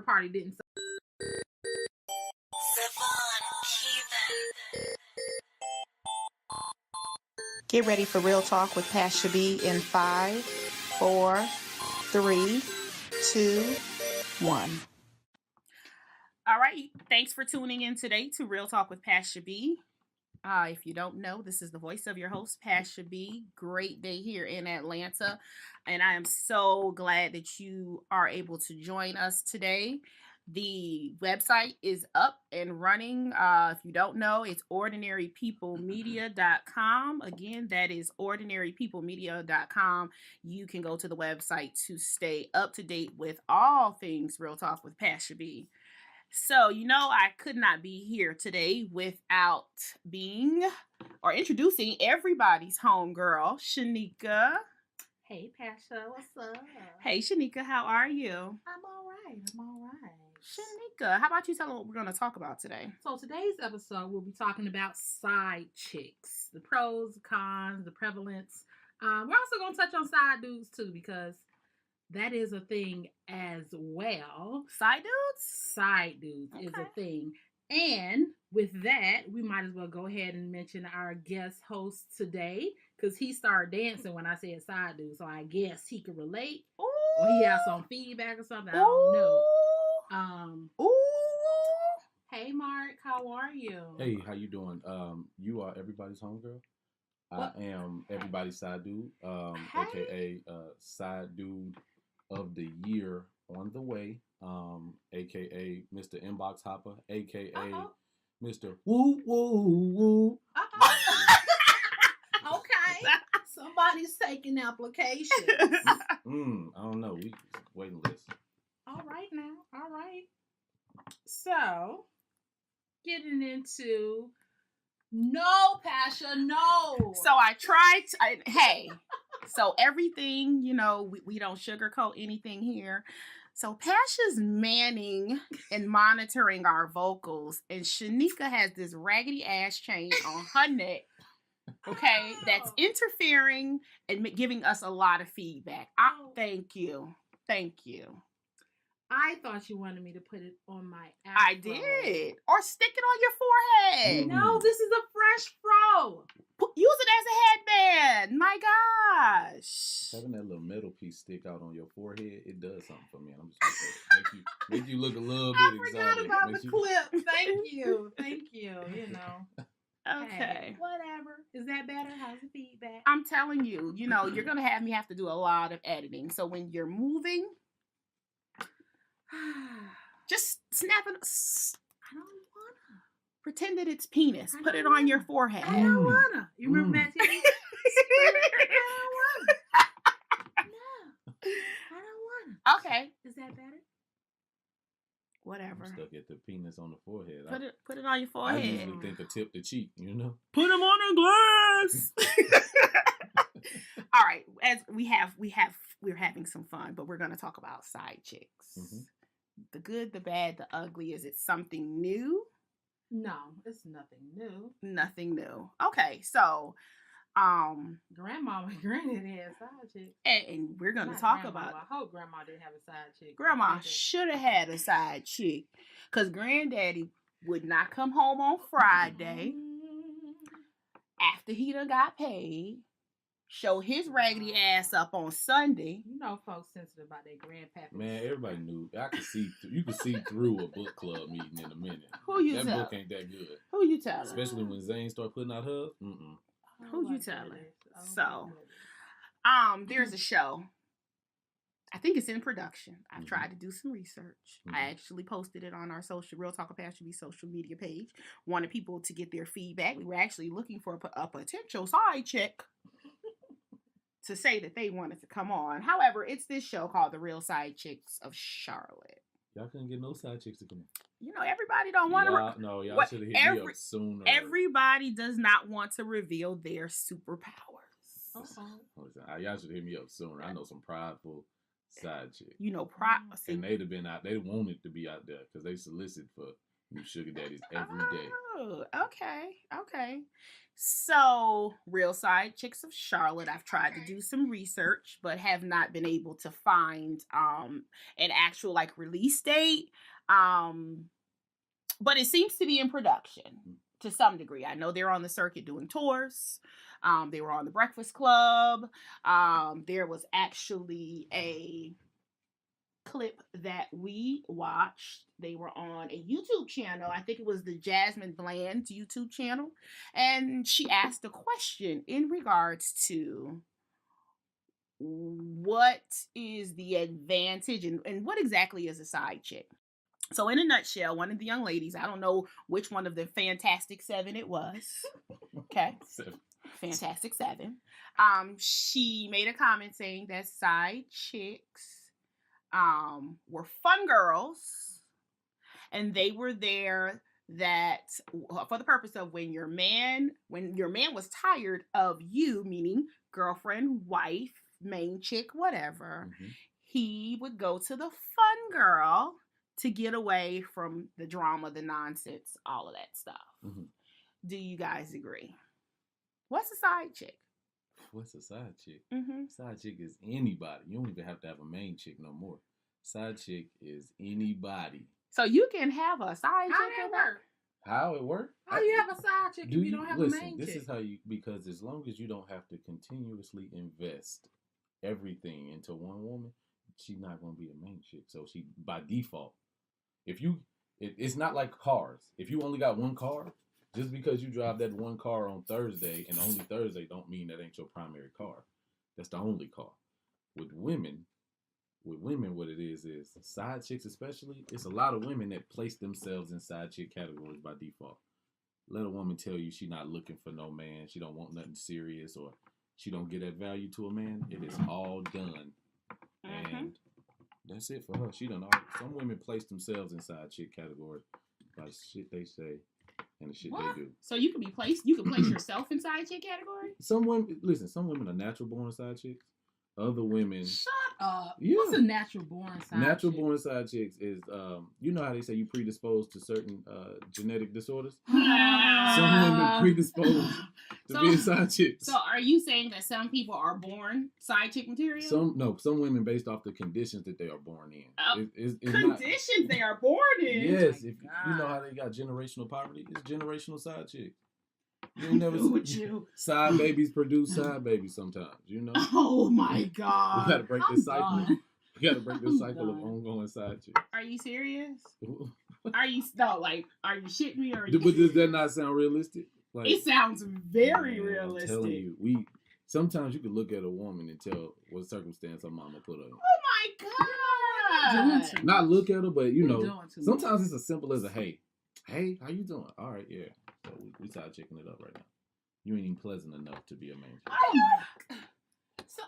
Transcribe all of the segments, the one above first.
party didn't. Get ready for Real Talk with Pasha B in 5, 4, 3, 2, 1. All right. Thanks for tuning in today to Real Talk with Pasha B. If you don't know, this is the voice of your host, Pasha B. Great day here in Atlanta. And I am so glad that you are able to join us today. The website is up and running. If you don't know, it's ordinarypeoplemedia.com. Again, that is ordinarypeoplemedia.com. You can go to the website to stay up to date with all things Real Talk with Pasha B. So, I could not be here today without introducing everybody's homegirl, Sheneka. Hey, Pasha, what's up? Hey, Sheneka, how are you? I'm all right. Sheneka, how about you tell them what we're going to talk about today? So today's episode, we'll be talking about side chicks, the pros, the cons, the prevalence. We're also going to touch on side dudes too, because that is a thing as well. Side dudes? Side dudes is a thing. And with that, we might as well go ahead and mention our guest host today, because he started dancing when I said side dude, so I guess he could relate. Ooh. Or he has some feedback or something. I don't know. Hey, Mark, how are you? Hey, how you doing? You are everybody's homegirl. I am everybody's side dude, aka side dude of the year on the way, aka Mr. Inbox Hopper, aka Mr. Woo Woo Woo. Okay, somebody's taking applications. I don't know. We waiting list. All right now. All right. So, getting into no, Pasha, no. So I tried to, so everything, we don't sugarcoat anything here. So Pasha's manning and monitoring our vocals, and Sheneka has this raggedy ass chain on her neck, okay, that's interfering and giving us a lot of feedback. Thank you. I thought you wanted me to put it on my afro. I did. Or stick it on your forehead. No, this is a fresh fro. Use it as a headband. My gosh. Having that little metal piece stick out on your forehead, it does something for me. I'm just gonna say, make you look a little bit exotic. I forgot about the clip. Thank you. Okay. Hey, whatever. Is that better? How's the feedback? I'm telling you, you're going to have me have to do a lot of editing. So when you're moving, just snap it. I don't wanna. Pretend that it's penis. Put it on your forehead. I don't wanna. You remember that TV? I don't wanna. No. I don't wanna. Okay. Is that better? Whatever. I'm stuck at the penis on the forehead. Put it on your forehead. I usually think the tip the cheek, Put them on a glass. All right. As we're having some fun, but we're going to talk about side chicks. Mm-hmm. The good, the bad, the ugly. Is it something new? No, it's nothing new. Nothing new. Okay, so Grandma and Granny had side chick. And we're gonna talk about. I hope Grandma didn't have a side chick. Grandma should have had a side chick, because Granddaddy would not come home on Friday after he done got paid. Show his raggedy ass up on Sunday. Folks sensitive about their grandpappy. Man, everybody knew. You could see through a book club meeting in a minute. That book ain't that good. Who you telling? Especially when Zane start putting out hers. Who you telling? So, there's a show. I think it's in production. I've tried to do some research. I actually posted it on our Real Talk of Pasha B social media page. Wanted people to get their feedback. We were actually looking for a potential side chick to say that they wanted to come on. However, it's this show called The Real Side Chicks of Charlotte. Y'all couldn't get no side chicks to come on. Everybody don't want to. No, y'all should have hit me up sooner. Everybody does not want to reveal their superpowers. Y'all should hit me up sooner. I know some prideful side chicks. And they'd have been out. They wanted to be out there because they solicit for You sugar daddies every day. Oh, okay. So, Real Side Chicks of Charlotte. I've tried to do some research, but have not been able to find an actual like release date. But it seems to be in production to some degree. I know they're on the circuit doing tours. They were on the Breakfast Club. There was actually a clip that we watched. They were on a YouTube channel. I think it was the Jasmine Bland's YouTube channel. And she asked a question in regards to what is the advantage and what exactly is a side chick. So in a nutshell, one of the young ladies, I don't know which one of the Fantastic Seven it was. Okay. Fantastic Seven. She made a comment saying that side chicks were fun girls, and they were there that for the purpose of when your man was tired of you, meaning girlfriend, wife, main chick, whatever, he would go to the fun girl to get away from the drama, the nonsense, all of that stuff. Do you guys agree? What's a side chick? What's a side chick? Side chick is anybody. You don't even have to have a main chick no more. Side chick is anybody. So you can have a side chick. How that work? How it work? How you have a side chick if you don't have a main chick? This is how you, because as long as you don't have to continuously invest everything into one woman, she's not going to be a main chick. So she, by default, it's not like cars. If you only got one car, just because you drive that one car on Thursday and only Thursday don't mean that ain't your primary car. That's the only car. With women, what it is side chicks especially, it's a lot of women that place themselves in side chick categories by default. Let a woman tell you she not looking for no man, she don't want nothing serious, or she don't get that value to a man. It is all done. And that's it for her. Some women place themselves in side chick category by shit they say and the shit they do. So you can place yourself in side chick category? Some women are natural born side chicks. Other women. Shut up. Yeah. What's a natural born side Natural chick? born side chicks is, you know how they say you predisposed to certain genetic disorders? Some women predisposed to be side chicks. So are you saying that some people are born side chick material? Some women based off the conditions that they are born in. It's conditions they are born in? Yes. If you know how they got generational poverty, it's generational side chicks. You never side babies produce side babies sometimes, you know? Oh my God. We gotta break this cycle. We gotta break this cycle of ongoing side chicks. Are you serious? Are you shitting me or But does that not sound realistic? Like, it sounds very realistic. I'm telling you, sometimes you can look at a woman and tell what circumstance her mama put her in. Oh my God. Not look at her, but sometimes it's as simple as a hey, how you doing? All right, yeah. So we start checking it up right now. You ain't even pleasant enough to be a main chick. Oh my. So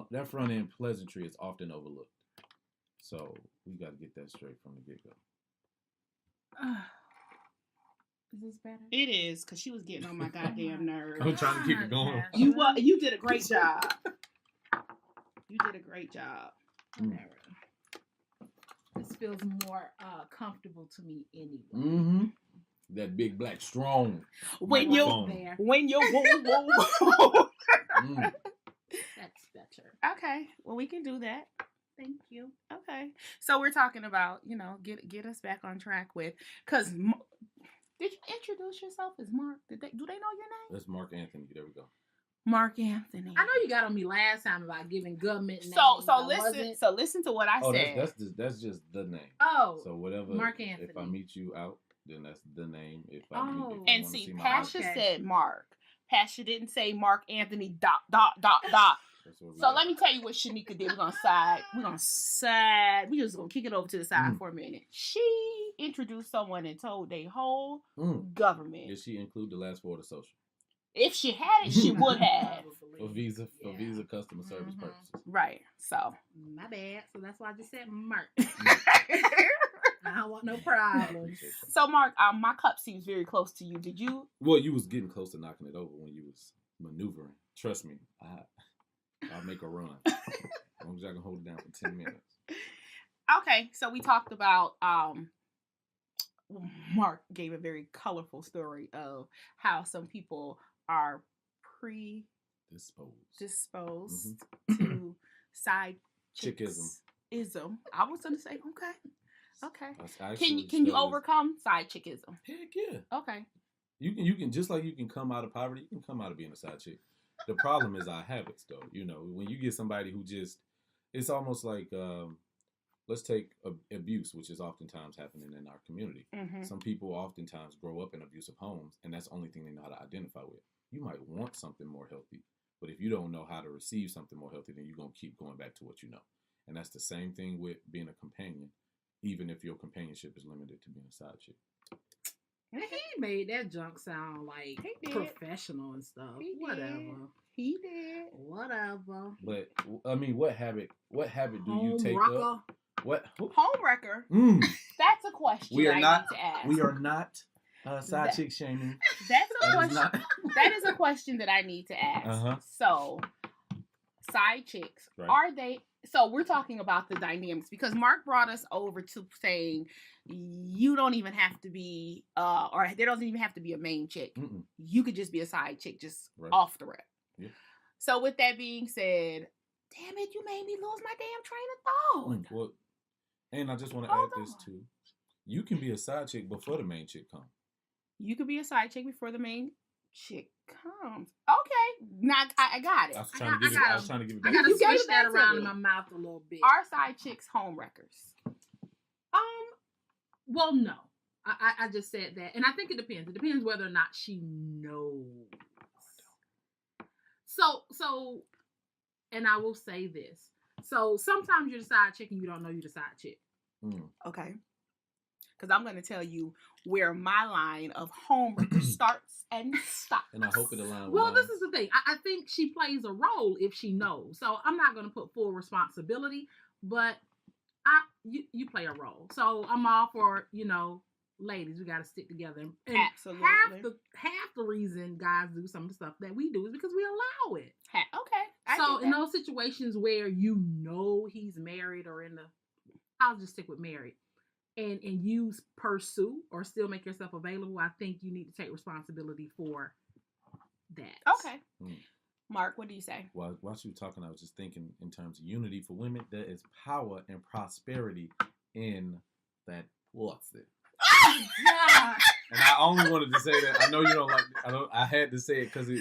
that front end pleasantry is often overlooked. So we got to get that straight from the get go. Is this better? It is, because she was getting on my goddamn nerves. I'm trying to keep it going. You did a great job. You did a great job. Whatever. This feels more comfortable to me anyway. That big black strong. When you're whoa. That's better. Okay, well we can do that. Thank you. Okay, so we're talking about get us back on track with, because did you introduce yourself as Mark? Do they know your name? That's Mark Anthony. There we go. Mark Anthony. I know you got on me last time about giving government names. So listen to what I said. That's just the name. Oh. So whatever. Mark Anthony. If I meet you out, then that's the name. If and see, Pasha said Mark. Pasha didn't say Mark Anthony ... So let me tell you what Sheneka did. We're just gonna kick it over to the side for a minute. She introduced someone and told their whole government. Did she include the last four of the social? If she had it, she would have. For visa customer service purposes. Right. So my bad. So that's why I just said Mark. I don't want no problems. So Mark, my cup seems very close to you. Did you? Well, you was getting close to knocking it over when you was maneuvering. Trust me, I'll make a run. As long as I can hold it down for 10 minutes. Okay, so we talked about Mark gave a very colorful story of how some people are predisposed to side chickism. I was going to say, okay. Can you overcome side chickism? Heck yeah. Okay. You can just like you can come out of poverty, you can come out of being a side chick. The problem is our habits, though. You know, when you get somebody who just, it's almost like, let's take abuse, which is oftentimes happening in our community. Mm-hmm. Some people oftentimes grow up in abusive homes, and that's the only thing they know how to identify with. You might want something more healthy, but if you don't know how to receive something more healthy, then you're going to keep going back to what you know. And that's the same thing with being a companion, even if your companionship is limited to being a side chick. He made that junk sound like professional and stuff. He did. Whatever. But I mean, what habit do you take up? What homewrecker? That's a question we are I not, need to ask. We are not side chick shaming. That's a question. That is a question that I need to ask. Uh-huh. So, side chicks, are they? So we're talking about the dynamics because Mark brought us over to saying you don't even have to be, or there doesn't even have to be a main chick. Mm-mm. You could just be a side chick, just off the rep. Yeah. So with that being said, damn it, you made me lose my damn train of thought. Well, and I just want to add this too. You can be a side chick before the main chick comes. You could be a side chick before the main chick comes. Okay, now I got it. I was trying to give it back. I gotta switch that around in my mouth a little bit. Are side chicks home wreckers? Well, no. I just said that, and I think it depends. It depends whether or not she knows. So, and I will say this. So sometimes you're the side chick and you don't know you're the side chick. Okay. Because I'm going to tell you where my line of homewrecker starts and stops. And I hope it aligns with Well, this is the thing. I think she plays a role if she knows. So I'm not going to put full responsibility, but you play a role. So I'm all for, ladies, we got to stick together. And absolutely. Half the reason guys do some of the stuff that we do is because we allow it. Okay. So in those situations where he's married or I'll just stick with married. And you pursue or still make yourself available, I think you need to take responsibility for that. Okay. Mark, what do you say? Well, while you were talking, I was just thinking in terms of unity for women, there is power and prosperity in that pussy. Yeah. And I only wanted to say that. I know you don't like it. I had to say it because it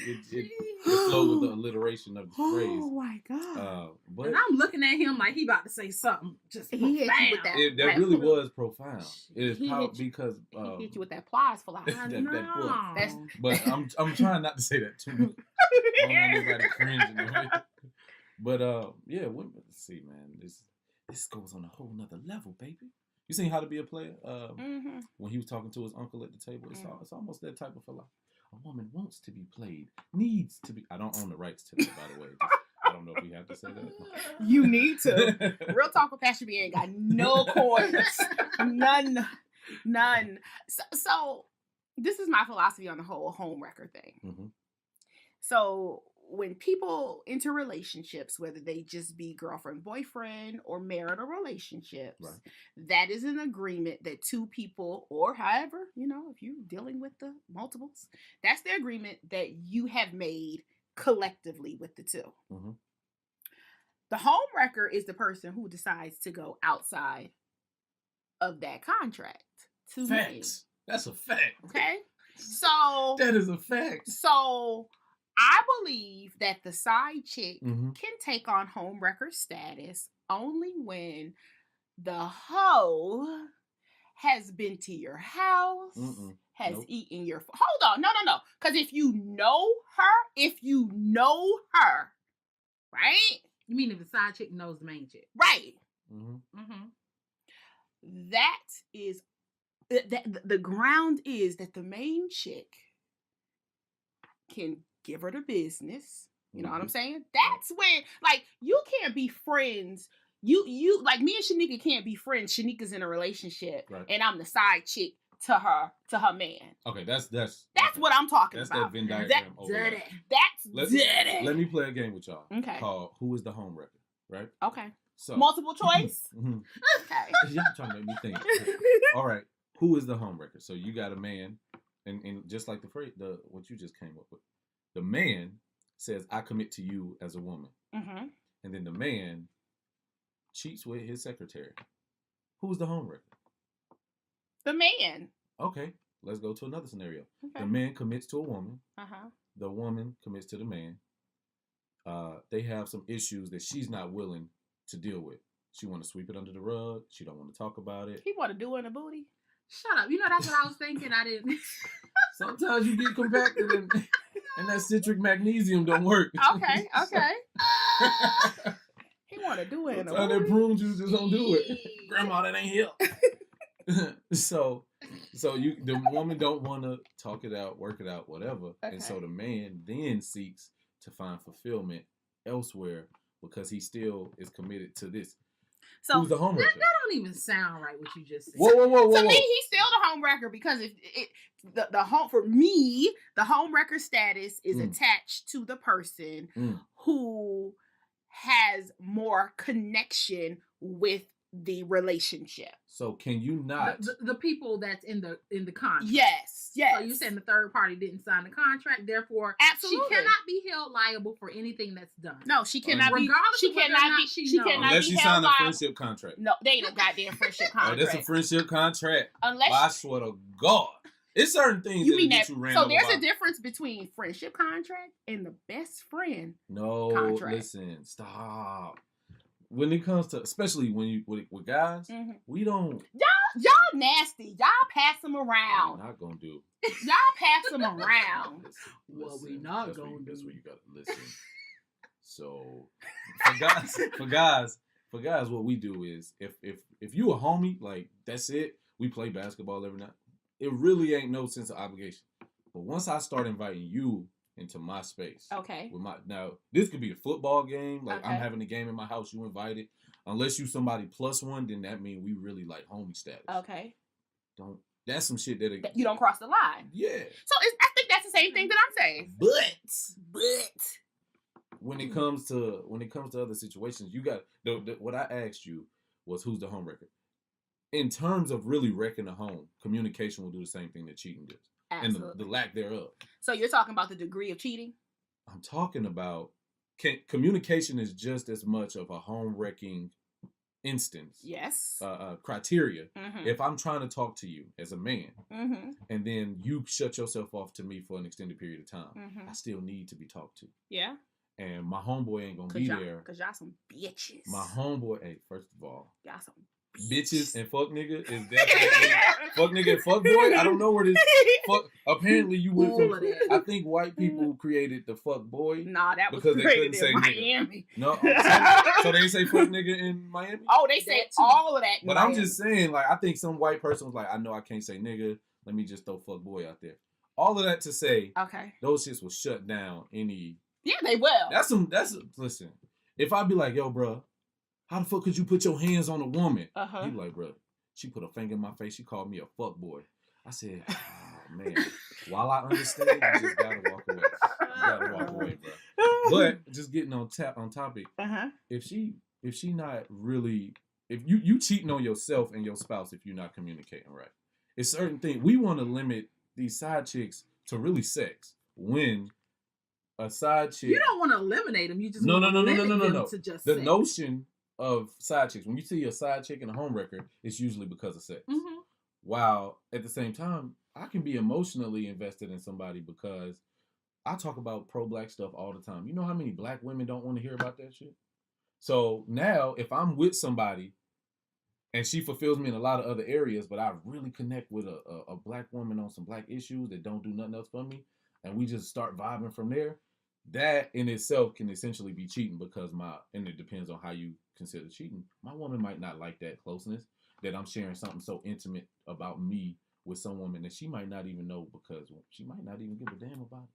flowed with the alliteration of the phrase. Oh my God. But and I'm looking at him like he about to say something just profound. He hit you with that. That really was profound. It is powerful because he hit you with that plies for life. But I'm trying not to say that too much. I don't want nobody cringing. Right? But yeah, women. Let's see, man. This goes on a whole nother level, baby. You seen How to Be a Player? When he was talking to his uncle at the table, it's almost that type of philosophy. A woman wants to be played, needs to be. I don't own the rights to that, by the way. I don't know if we have to say that. You need to. Real Talk with Pasha B ain't got no coins. None. So this is my philosophy on the whole home wrecker thing. Mm-hmm. So when people enter relationships, whether they just be girlfriend, boyfriend, or marital relationships, that is an agreement that two people, or however, if you're dealing with the multiples, that's the agreement that you have made collectively with the two. Mm-hmm. The home wrecker is the person who decides to go outside of that contract. Facts. That's a fact. Okay? So that is a fact. So I believe that the side chick can take on home wrecker status only when the hoe has been to your house, has eaten your... Hold on. No. Because if you know her, right? You mean if the side chick knows the main chick? Right. Mm-hmm. That is... The ground is that the main chick can give her the business. You know what I'm saying? That's when, you can't be friends. You like me and Sheneka can't be friends. Sheneka's in a relationship, and I'm the side chick to her man. Okay, that's what I'm talking about. That's that Venn diagram. That's dirty. Let me play a game with y'all. Okay. Called Who is the Home Wrecker? Right. Okay. So multiple choice. Okay. Y'all trying to make me think. All right. who is the homewrecker? So you got a man, and just like the phrase, what you just came up with, the man says, "I commit to you as a woman," and then the man cheats with his secretary. Who's the homewrecker? The man. Okay, let's go to another scenario. Okay. The man commits to a woman. The woman commits to the man. They have some issues that she's not willing to deal with. She want to sweep it under the rug. She don't want to talk about it. He want to do it in the booty. Shut up. You know, that's what I was thinking. I didn't. Sometimes you get compacted and that citric magnesium don't work. Okay. He want to do it in the Sometimes booty. that prune juice just don't do it. Grandma, that ain't here. So the woman don't want to talk it out, work it out, whatever. Okay. And so the man then seeks to find fulfillment elsewhere because he still is committed to this. So who's the homewrecker? That don't even sound right. What you just said. Whoa. To me, he's still the homewrecker because the home for me, the homewrecker status is attached to the person who has more connection with the relationship. So can you not the people that's in the contract? Yes. So you saying the third party didn't sign the contract, therefore absolutely she cannot be held liable for anything that's done. No, she cannot be. Regardless She of whether or cannot not be. she She knows. cannot unless be you held sign a liable. friendship contract? No, they ain't no goddamn friendship contract. That's a friendship contract. Unless I swear to God, it's certain things you mean that. you random So there's about. a difference between friendship contract and the best friend. No, contract. listen, stop. When it comes to, especially when you with guys, we don't. Y'all nasty. Y'all pass them around. We're not gonna do. Y'all pass them around. What we not that's gonna That's do. where you gotta listen. So for guys, what we do is if you a homie, like that's it. We play basketball every night. It really ain't no sense of obligation. But once I start inviting you into my space, Okay. with now this could be a football game. Like I'm Okay. having a game in my house, you invited. Unless you somebody +1, then that means we really like homie status. Okay. That's some shit that You don't cross the line. yeah. So I think that's the same thing that I'm saying. But when it comes to other situations, you got what I asked you was who's the home wrecker. In terms of really wrecking a home, communication will do the same thing that cheating does, Absolutely. and the lack thereof. So you're talking about the degree of cheating? I'm talking about communication is just as much of a home wrecking instance. Yes. Criteria. Mm-hmm. If I'm trying to talk to you as a man, Mm-hmm. and then you shut yourself off to me for an extended period of time, Mm-hmm. I still need to be talked to. Yeah. And my homeboy ain't gonna be there. Cause y'all some bitches. My homeboy, hey, first of all, Y'all some bitches and fuck nigga is definitely fuck nigga and fuck boy. I don't know where this fuck. Apparently, you went All of from. that. I think white people created the fuck boy. Nah, that was Because they created couldn't in say nigga. Miami. No, so they say fuck nigga in Miami. Oh, they say That too. all of that. in But I'm Miami. just saying, like, I think some white person was like, I know I can't say nigga. Let me just throw fuck boy out there. All of that to say, Okay. those shits will shut down any. Yeah, they will. Listen. If I be like, yo, bro, how the fuck could you put your hands on a woman? Uh-huh. He be like, bro, she put a finger in my face. She called me a fuck boy. I said, oh man. While I understand, you just gotta walk away. You gotta walk away, bro. But just getting on topic. Uh-huh. If she not really, if you cheating on yourself and your spouse if you're not communicating right. It's certain things we want to limit these side chicks to really sex. When a side chick, You don't want to eliminate them. You just No. want to limit them to just the sex. notion of side chicks. When you see a side chick and a home wrecker, it's usually because of sex. Mm-hmm. While at the same time, I can be emotionally invested in somebody because I talk about pro-black stuff all the time. You know how many black women don't want to hear about that shit? So now, if I'm with somebody and she fulfills me in a lot of other areas, but I really connect with a black woman on some black issues that don't do nothing else for me, and we just start vibing from there, that in itself can essentially be cheating because and it depends on how you consider cheating. My woman might not like that closeness, that I'm sharing something so intimate about me with some woman that she might not even know because she might not even give a damn about it.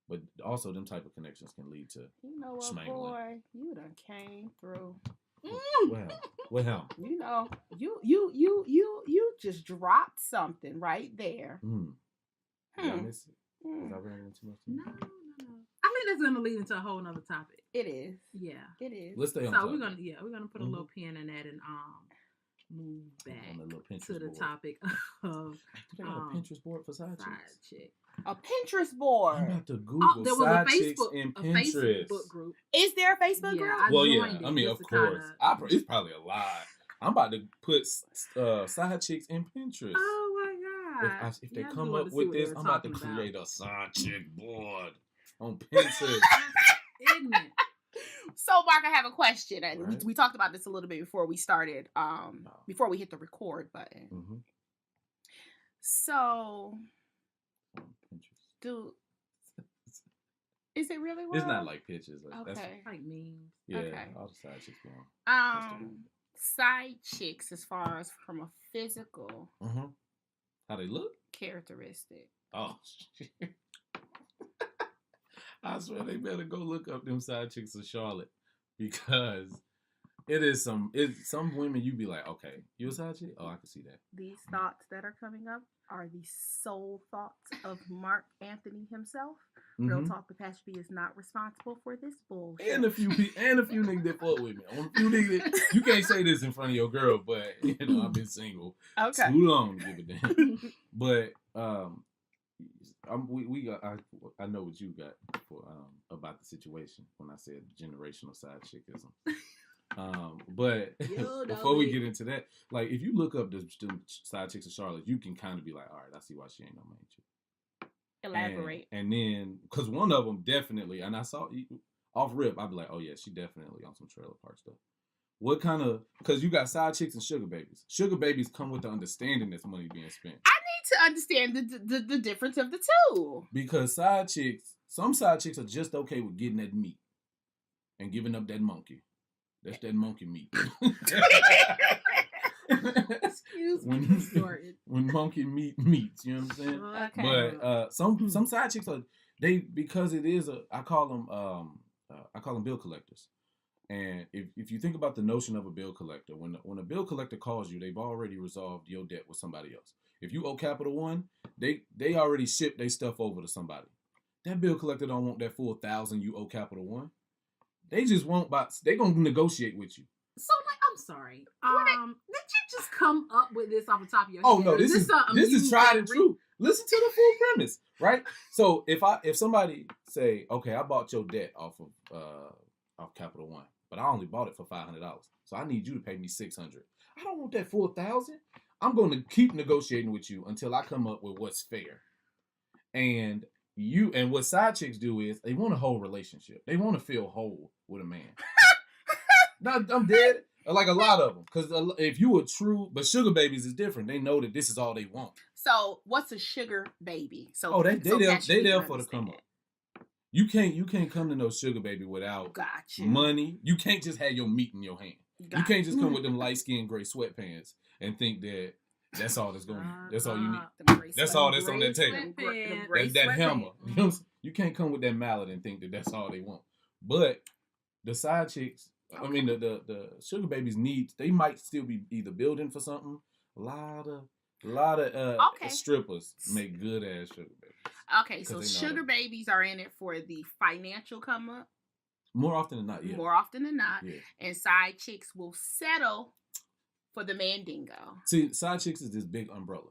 But also them type of connections can lead to You know what, schmangling. boy? You done came through. What hell? You know, you just dropped something right there. Did I miss it? Was I ran into too much? No. I think that's gonna lead into a whole nother topic. It is. Yeah. It is. Let's stay on So topic. we're gonna put a little pin in that, and move back on the little Pinterest to the board. topic of Do they got a Pinterest board for side chicks? chick. A Pinterest board. I'm about to Google there was side a chicks Facebook, in a Pinterest. Facebook group. Is there a Facebook group? I Well, yeah. joined it I mean, just of to kinda- course. It's probably a lie. I'm about to put side chicks in Pinterest. Oh my god! If they Yeah, I come wanted up to see with what they this, were I'm about to talking about. create a side chick board on Pinterest. Ignorant. So, Mark, I have a question. And Right. we talked about this a little bit before we started, before we hit the record button. Mm-hmm. So, On Pinterest. Is it really It's wild? not like pictures. Like, that's, Okay. Like memes. yeah, Okay. all the side chicks go on. Side chicks, as far as from a physical Mm-hmm. How they look? characteristic. Oh, shit. I swear they better go look up them side chicks of Charlotte because it's some women you be like, okay, you a side chick? Oh, I can see that. These thoughts that are coming up are the sole thoughts of Mark Anthony himself. Real Mhm. Talk with Pasha B is not responsible for this bullshit. And a few niggas that fuck with me. On a few niggas, you can't say this in front of your girl, but you know I've been single Okay. too long to give a damn. But I know what you got for about the situation when I said generational side chickism. But Yo, before we doggy. get into that, like if you look up the side chicks of Charlotte, you can kind of be like, all right, I see why she ain't no main chick. Elaborate. And then, because one of them definitely, and I saw off rip, I'd be like, oh yeah, she definitely on some trailer park stuff. What kind of, because you got side chicks and sugar babies. Sugar babies come with the understanding that's money being spent. I need to understand the difference of the two. Because some side chicks are just okay with getting that meat and giving up that monkey. That's that monkey meat. Excuse me. Distorted. when monkey meat meets, you know what I'm saying? Okay. But some side chicks are because it is I call them bill collectors. And if you think about the notion of a bill collector, when a bill collector calls you, they've already resolved your debt with somebody else. If you owe Capital One, they already shipped their stuff over to somebody. That bill collector don't want that full $1,000 you owe Capital One. They just want they gonna negotiate with you. So, like, I'm sorry. Did you just come up with this off the top of your Oh head? no, this is tried and true. Listen to the full premise, right? So if somebody say, okay, I bought your debt off of Capital One, but I only bought it for $500, so I need you to pay me $600. I don't want that full $1,000. I'm going to keep negotiating with you until I come up with what's fair. And what side chicks do is they want a whole relationship. They want to feel whole with a man. No, I'm dead. Like a lot of them, because if you were true, but sugar babies is different. They know that this is all they want. So, what's a sugar baby? So, they there for the understand come it. up. You can't come to no sugar baby without Gotcha. money. You can't just have your meat in your hand. Gotcha. You can't just come with them light skinned gray sweatpants and think that that's all that's going. That's all you need. That's all that's on that table. That hammer. You know what I'm saying? You can't come with that mallet and think that that's all they want. But the side chicks, I mean the sugar babies they might still be either building for something. A lot of strippers make good ass sugar babies. Okay, so sugar babies are in it for the financial come up. More often than not, yeah. More often than not. Yeah. And side chicks will settle for the mandingo. See, side chicks is this big umbrella.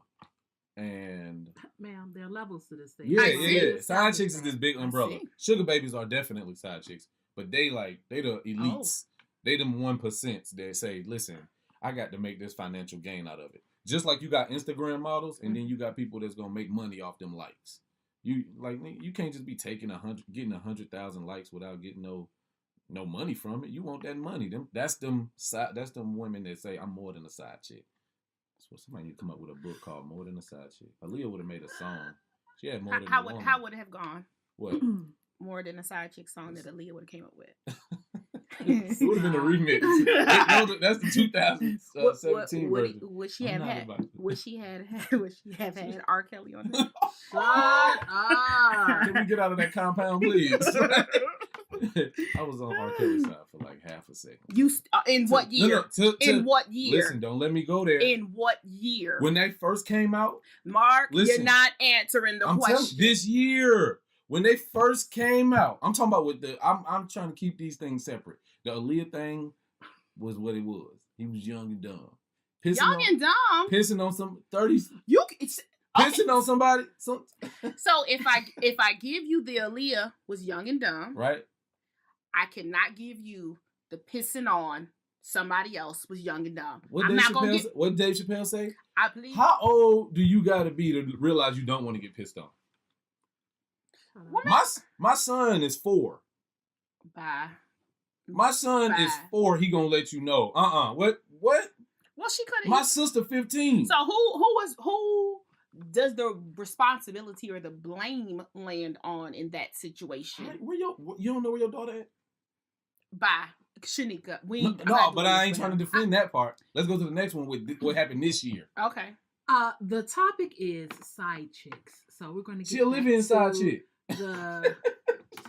And ma'am, there are levels to this thing. Yeah. Side chicks is this big umbrella. Sugar babies are definitely side chicks, but they the elites. They them 1% that say, listen, I got to make this financial gain out of it. Just like you got Instagram models, and then you got people that's gonna make money off them likes. You can't just be getting 100,000 likes without getting no money from it. You want that money. That's them women that say I'm more than a side chick. So somebody need to come up with a book called More Than a Side Chick. Aaliyah would have made a song. She had more than a woman. How would it have gone? What? More Than a Side Chick song that Aaliyah would have came up with. It would have been a remix. That's the 2017 version. Would she have had R. Kelly on it? Shut up. Can we get out of that compound, please? I was on R. Kelly's side for like half a second. In what year? In what year? Listen, don't let me go there. In what year? When they first came out, Mark, you're not answering the question. This year, when they first came out, I'm talking about I'm trying to keep these things separate. The Aaliyah thing was what it was. He was young and dumb. Young and dumb. Pissing on some 30s. It's pissing on somebody. So if I give you the Aaliyah was young and dumb, right? I cannot give you the pissing on somebody else was young and dumb. What Dave Chappelle say? I believe. How old do you got to be to realize you don't want to get pissed on? My son is 4. Bye. My son is 4. He gonna let you know. What? Well, she could. My sister 15. So who does the responsibility or the blame land on in that situation? You don't know where your daughter at? Bye, Sheneka. But I ain't trying to defend that part. Let's go to the next one with what happened this year. Okay. The topic is side chicks. So we're going to get she a living side chick. The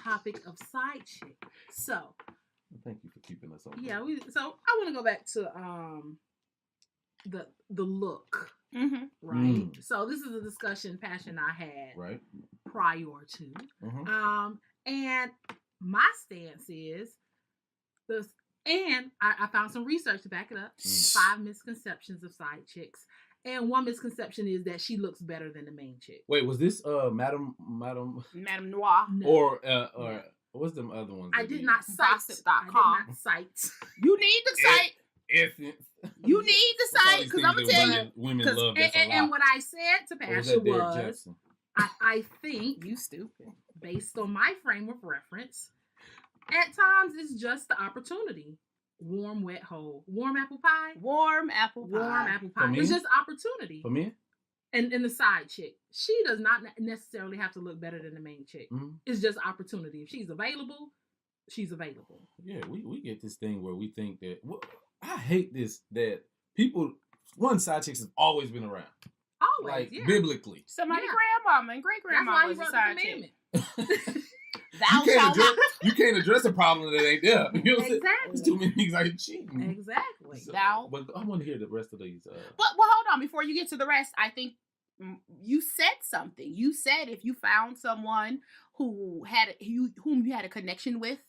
topic of side chick. So thank you for keeping us on. Yeah, so I want to go back to the look. Mm-hmm. Right. So this is a discussion Pasha and I had prior to. Mm-hmm. And my stance is this, and I found some research to back it up. 5 misconceptions of side chicks. And one misconception is that she looks better than the main chick. Wait, was this Madame Noir? No. Or what's the other ones? I did not cite. Gossip.com. You need the site. You need the site because I'm gonna tell you. Women love that a lot. And what I said to Pasha was, I think you stupid. Based on my frame of reference, at times it's just the opportunity. Warm, wet hole. Warm apple pie. Warm apple pie. It's just opportunity. For me? And the side chick. She does not necessarily have to look better than the main chick. Mm-hmm. It's just opportunity. If she's available, she's available. Yeah, we get this thing where we think that... I hate this, that people... side chicks have always been around. Always, biblically. Somebody grandmama and great-grandma was a side chick. You can't address a problem that ain't there. You know exactly. There's too many things like cheating. Exactly. So, but I want to hear the rest of these. But hold on, before you get to the rest, I think you said something. You said if you found someone whom you had a connection with,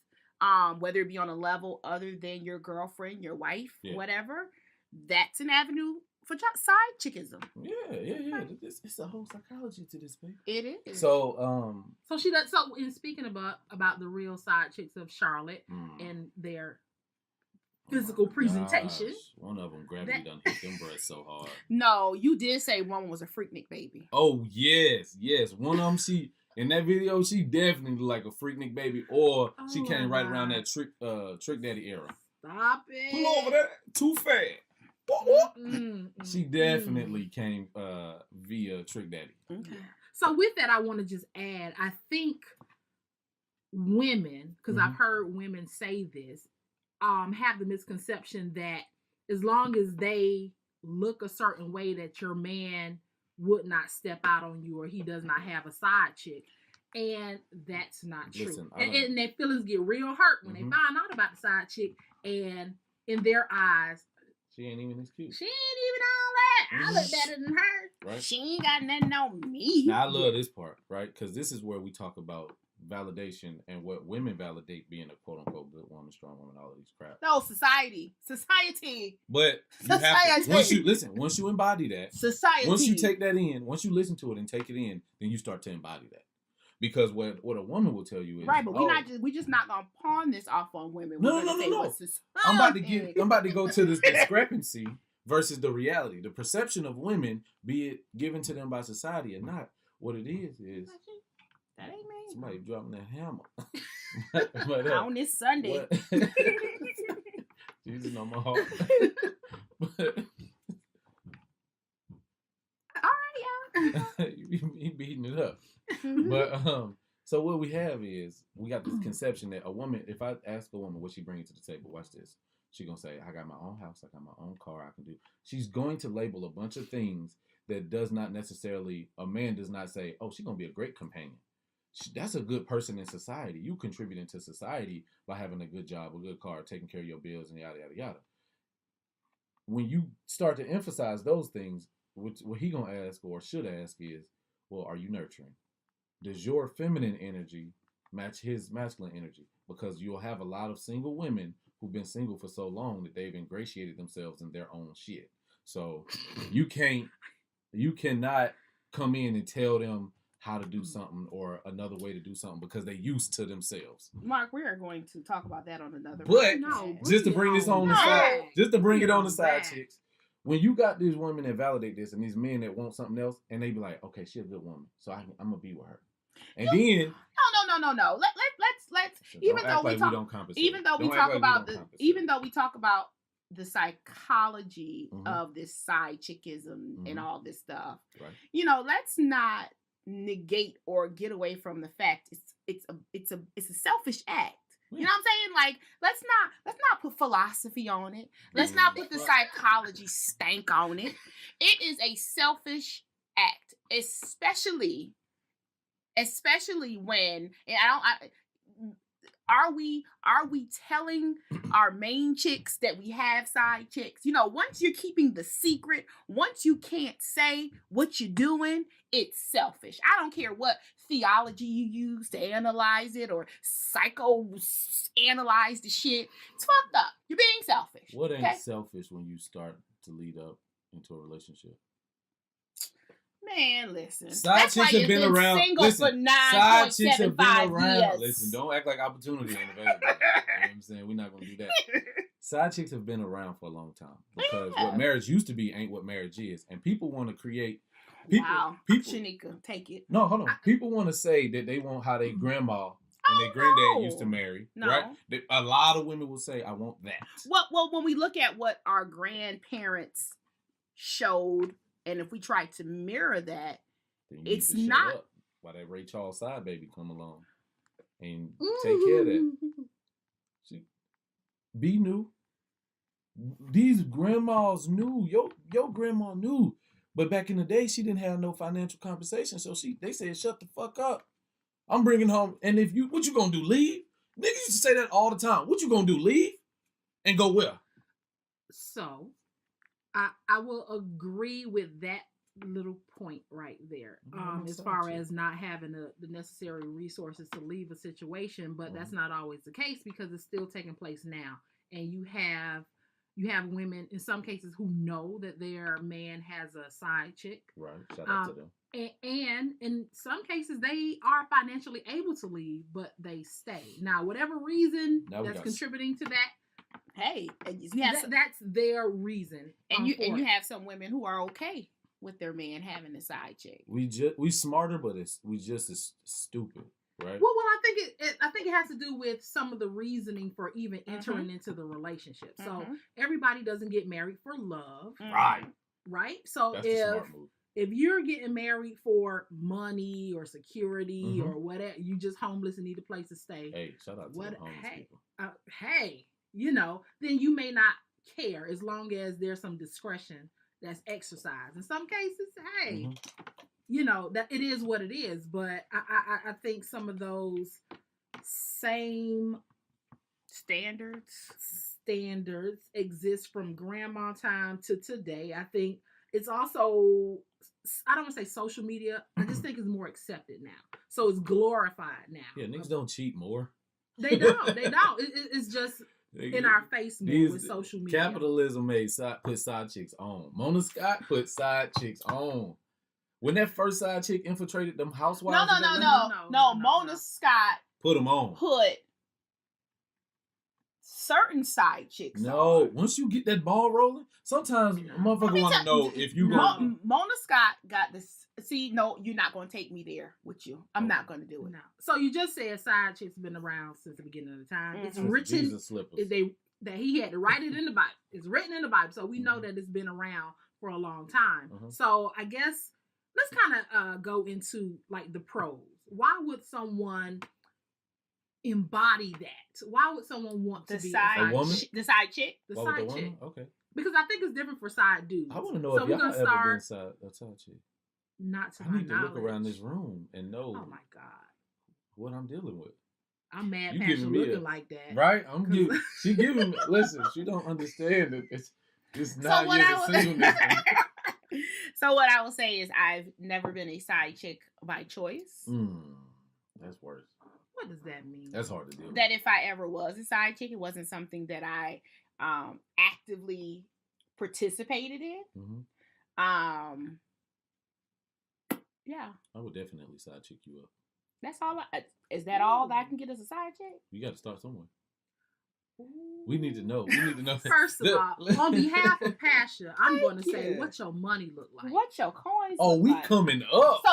whether it be on a level other than your girlfriend, your wife, whatever, that's an avenue for side chickism. Yeah. It's a whole psychology to this, baby. It is. So, so she does. So, in speaking about the real side chicks of Charlotte and their physical presentation, one of them gravity done hit them breasts so hard. No, you did say one was a Freaknik baby. Oh yes. One of them, in that video, she definitely looked like a Freaknik baby, or she came right around that Trick Daddy era. Stop it! Pull over that too fast. She definitely came via Trick Daddy. Okay. So with that, I want to just add, I think women, because I've heard women say this, have the misconception that as long as they look a certain way that your man would not step out on you or he does not have a side chick. And that's not true. Listen, and their feelings get real hurt when they find out about the side chick, and in their eyes, she ain't even as cute. She ain't even all that. I look better than her. Right? She ain't got nothing on me. Now, I love this part, right? Because this is where we talk about validation and what women validate being a quote-unquote good woman, strong woman, all of these crap. No, society. But you have to, once you embody that, society. Once you take that in, once you listen to it and take it in, then you start to embody that. Because what a woman will tell you is right, but we just not gonna pawn this off on women. No. I'm about to go to this discrepancy versus the reality, the perception of women, be it given to them by society or not. What it is that ain't me. Somebody dropping that hammer. but, on this Sunday. Jesus on my heart. But, all right, y'all. He beating it up. But so what we have is we got this conception that a woman, if I ask a woman what she brings to the table, watch this. She gonna say, I got my own house, I got my own car, I can do. She's going to label a bunch of things that does not necessarily, a man does not say, oh, she's gonna be a great companion. That's a good person in society. You contributing to society by having a good job, a good car, taking care of your bills, and yada yada yada. When you start to emphasize those things, what he gonna ask or should ask is, well, are you nurturing? Does your feminine energy match his masculine energy? Because you'll have a lot of single women who've been single for so long that they've ingratiated themselves in their own shit. So you cannot come in and tell them how to do something or another way to do something because they used to themselves. Mark, we are going to talk about that on another. But just to bring this on the side, just to bring it on the side, chicks. When you got these women that validate this and these men that want something else, and they be like, okay, she's a good woman, so I'm gonna be with her. And then no. Let's even though we talk about the psychology of this side chickism and all this stuff. Right. You know, let's not negate or get away from the fact it's a selfish act. You know what I'm saying? Like, let's not put philosophy on it. Let's not put the psychology stank on it. It is a selfish act, especially when, and are we telling our main chicks that we have side chicks? You know, once you're keeping the secret, once you can't say what you're doing, it's selfish. I don't care what theology you use to analyze it or psychoanalyze the shit. It's fucked up. You're being selfish. What ain't selfish when you start to lead up into a relationship? Man, listen. Side chicks have been around. Single for 9.75 years. Listen, don't act like opportunity ain't available. You know what I'm saying? We're not gonna do that. Side chicks have been around for a long time because what marriage used to be ain't what marriage is, and people want to create. People, Sheneka, take it. No, hold on. People want to say that they want how their grandma and their granddad used to marry, right? A lot of women will say, "I want that." Well, when we look at what our grandparents showed. And if we try to mirror that, it's not. Why that Ray Charles side baby come along and take care of that. Be new. These grandmas knew. Your grandma knew. But back in the day, she didn't have no financial compensation. So they said, shut the fuck up. I'm bringing home. And what you gonna do, leave? Niggas used to say that all the time. What you gonna do, leave? And go where? So I will agree with that little point right there. As far as not having the necessary resources to leave a situation, but that's not always the case because it's still taking place now. And you have women in some cases who know that their man has a side chick. Right. Shout out to them. And in some cases they are financially able to leave, but they stay. Now, whatever reason that's contributing to that, hey, that's their reason. And you have some women who are okay with their man having a side chick. We smarter, but we just as stupid, right? Well, I think it has to do with some of the reasoning for even entering into the relationship. So everybody doesn't get married for love, right? So that's the smart move. If you're getting married for money or security or whatever, you just homeless and need a place to stay. Hey, shout out to the homeless people. You know, then you may not care as long as there's some discretion that's exercised. In some cases, you know, that it is what it is. But I think some of those same standards exist from grandma time to today. I think it's also, I don't want to say social media. I just think it's more accepted now. So it's glorified now. Yeah, niggas don't cheat more. They don't. It's just in our face more with social media. Capitalism put side chicks on. Mona Scott put side chicks on. When that first side chick infiltrated them housewives. No. Mona Scott put them on. Put certain side chicks on. No, once you get that ball rolling, sometimes a motherfucker want to know if you going. Mona Scott got this. See, no, you're not going to take me there with you. I'm not going to do it. No. So you just said side chicks been around since the beginning of the time. It's written that he had to write it in the Bible. It's written in the Bible, so we know that it's been around for a long time. So I guess let's kind of go into like the pros. Why would someone embody that? Why would someone want to be a woman? The side chick? The side chick. Okay. Because I think it's different for side dudes. I want to know if y'all ever been a side chick. Not to I need to look around this room and know. Oh my God, what I'm dealing with. I'm mad. Pasha looking like that, right? She giving me. Listen, she don't understand that it's not yet a singleness. So what I will say is, I've never been a side chick by choice. That's worse. What does that mean? That's hard to deal with. That if I ever was a side chick, it wasn't something that I actively participated in. Mm-hmm. Yeah. I would definitely side chick you up. That's all. Is that all that I can get as a side chick? You got to start somewhere. We need to know. We need to know. First of all, on behalf of Pasha, I'm going to say you. what your money look like. What your coins Oh, look we like. coming up. So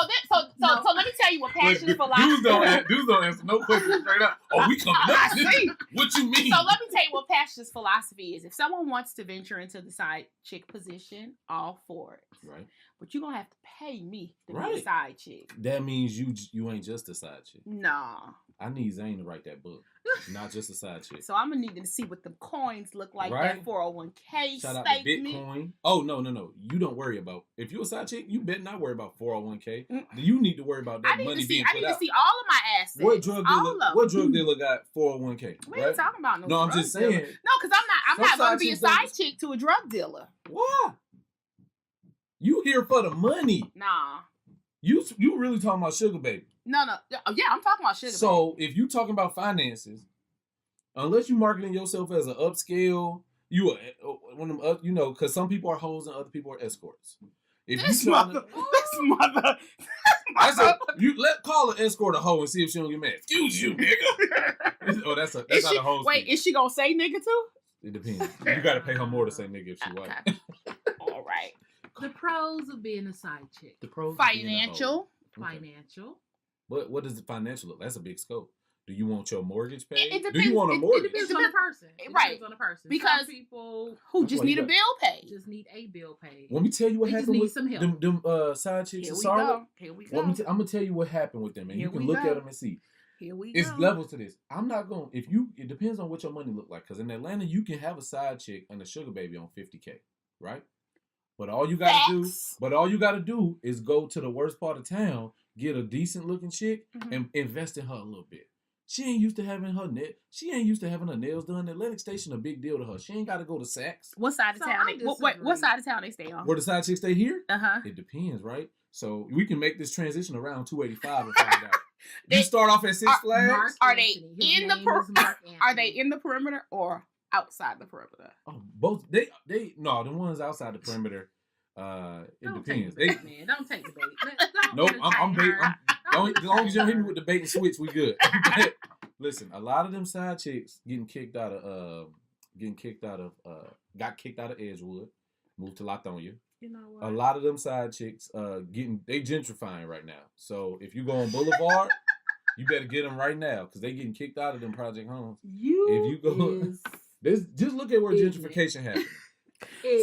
let me tell you what Pasha's philosophy Dudes don't answer no questions straight up. Oh, we coming up. See? What you mean? So let me tell you what Pasha's philosophy is. If someone wants to venture into the side chick position, all for it. Right. But you're going to have to pay me to be Right. a side chick. That means you ain't just a side chick. Nah. I need Zane to write that book. Not just a side chick. So I'm going to need to see what the coins look like, Right. that 401k Shout out statement. to Bitcoin. Oh, no. You don't worry about, if you're a side chick, you better not worry about 401k. Mm. You need to worry about that money being put out. I need to see all of my assets. What drug dealer got 401k? We ain't talking about no I'm drug just saying. dealer. No, because I'm not going to be a side chick to a drug dealer. Why? You here for the money. Nah. You really talking about sugar baby. No. Yeah, I'm talking about sugar So if you talking about finances, unless you marketing yourself as an upscale, you are one of them because some people are hoes and other people are escorts. If This you mother. call an escort a hoe and see if she don't get mad. Excuse you, nigga. Oh, that's not a hoe. Wait, is she gonna say nigga too? It depends. You got to pay her more to say nigga if she white. All right. The pros of being a side chick. The pros. Financial. Financial. What does the financial look? That's a big scope. Do you want your mortgage paid? It depends. Do you want a mortgage? It depends on the person. Right. Depends on the person. Because some people who just need a bill paid. just need a bill paid. Let me tell you what They just happened need with some help. them side chicks in Charlotte. Here we go. I'm gonna tell you what happened with them, and Here you can we look go. at them and see. Here we It's go. levels to this. I'm not going. It depends on what your money look like. Because in Atlanta, you can have a side chick and a sugar baby on $50K, right? But all you gotta do is go to the worst part of town, get a decent looking chick, and invest in her a little bit. She ain't used to having her nails done. Atlantic Station a big deal to her. She ain't got to go to Saks. What side of town? What side of town they stay on? Where the side chicks stay here? It depends, right? So we can make this transition around 285 and find out. You start off at Six Flags. Are they in the perimeter or outside the perimeter? Oh, both. They no, the ones outside the perimeter. It depends. Man, don't take the bait. Nope, I'm bait. As long as you don't hit me with the bait and switch, we good. Listen, a lot of them side chicks got kicked out of Edgewood, moved to Latonia. You know what? A lot of them side chicks they gentrifying right now. So if you go on Boulevard, you better get them right now because they getting kicked out of them project homes. Just look at where gentrification happened.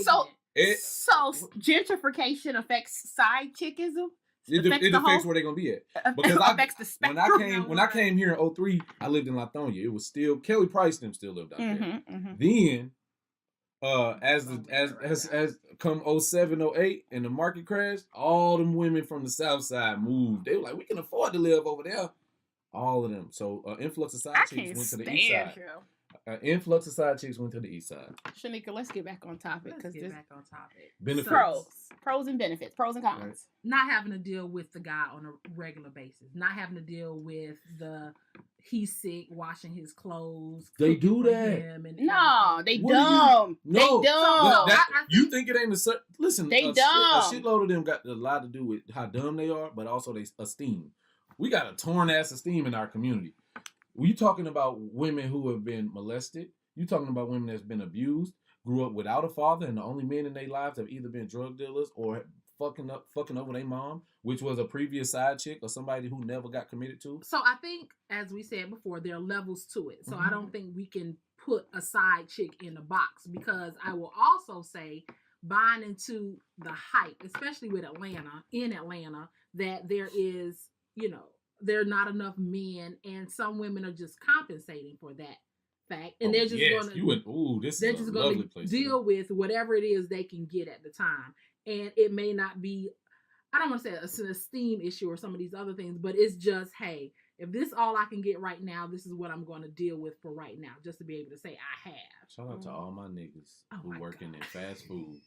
So gentrification affects side chickism. It affects where they're gonna be at. Because affects the spectrum. When I came here in 2003, I lived in Latonia. It was still Kelly Price them still lived out there. Then as come 07, 08 and the market crashed, all them women from the south side moved. They were like, we can afford to live over there. All of them. So influx of side chicks went to the east side. Influx of side chicks went to the east side. Sheneka, let's get back on topic. Benefits. Pros and benefits. Pros and cons. Right. Not having to deal with the guy on a regular basis. Not having to deal with he's sick, washing his clothes. They do that. No, they dumb. They dumb. You think it ain't listen, they dumb. A shitload of them got a lot to do with how dumb they are, but also they esteem. We got a torn ass esteem in our community. You talking about women who have been molested. You talking about women that's been abused, grew up without a father, and the only men in their lives have either been drug dealers or fucking over their mom, which was a previous side chick or somebody who never got committed to. So I think, as we said before, there are levels to it. So I don't think we can put a side chick in a box, because I will also say, buying into the hype, especially with in Atlanta, that there is, there are not enough men, and some women are just compensating for that fact, and they're just going to deal with whatever it is they can get at the time. And it may not be, I don't want to say it's an esteem issue or some of these other things, but it's just, hey, if this is all I can get right now, this is what I'm going to deal with for right now, just to be able to say I have. Shout out to all my niggas who working in fast food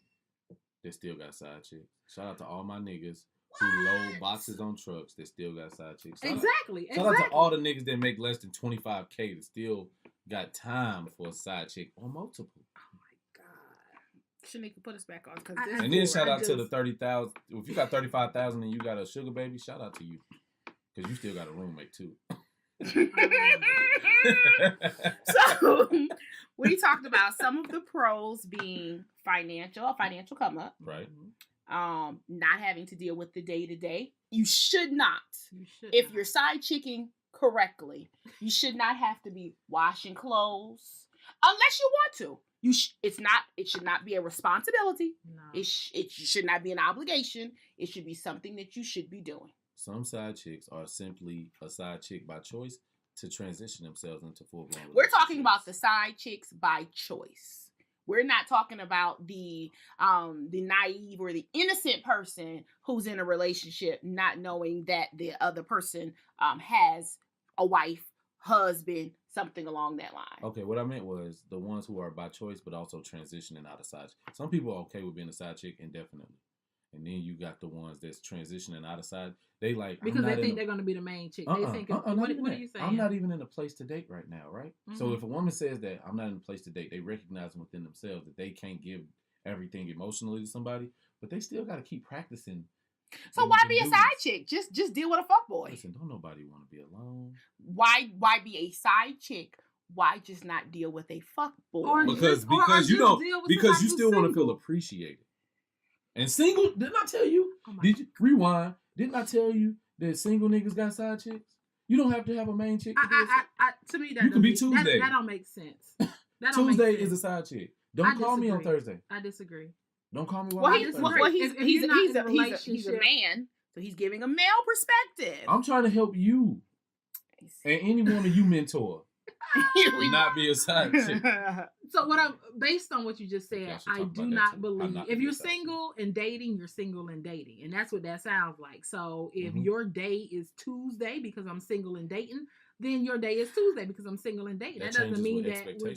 that still got side chicks. Shout out to all my niggas who load boxes on trucks that still got side chicks. Shout out to all the niggas that make less than $25K that still got time for a side chick or multiple. Oh my God. Shanika, put us back on. And then shout out to the 30,000. If you got 35,000 and you got a sugar baby, shout out to you, because you still got a roommate too. So we talked about some of the pros being a financial come up, right? Not having to deal with the day to day. You should not. If you're side chicking correctly, you should not have to be washing clothes unless you want to. It should not be a responsibility. No. It should not be an obligation. It should be something that you should be doing. Some side chicks are simply a side chick by choice to transition themselves into full-blown relationships. We're talking about the side chicks by choice. We're not talking about the naive or the innocent person who's in a relationship not knowing that the other person has a wife, husband, something along that line. Okay, what I meant was the ones who are by choice but also transitioning out of side chick. Some people are okay with being a side chick indefinitely. And then you got the ones that's transitioning out of side. They like because they think they're going to be the main chick. They think, what are you saying? I'm not even in a place to date right now, right? Mm-hmm. So if a woman says that I'm not in a place to date, they recognize within themselves that they can't give everything emotionally to somebody, but they still got to keep practicing. So why be a side chick? Just deal with a fuckboy. Listen, don't nobody want to be alone. Why be a side chick? Why just not deal with a fuckboy? Because you still want to feel appreciated. And single, didn't I tell you? Did you rewind? Didn't I tell you that single niggas got side chicks? You don't have to have a main chick. To me, that you can be Tuesday. That don't make sense. Tuesday is a side chick. Don't call me on Thursday. I disagree. Don't call me while he's a man, so he's giving a male perspective. I'm trying to help you and any woman you mentor. Not be a side chick. So based on what you just said, I do not believe if you're single and dating, you're single and dating. And that's what that sounds like. So if your day is Tuesday because I'm single and dating, then your day is Tuesday because I'm single and dating. That doesn't mean that we're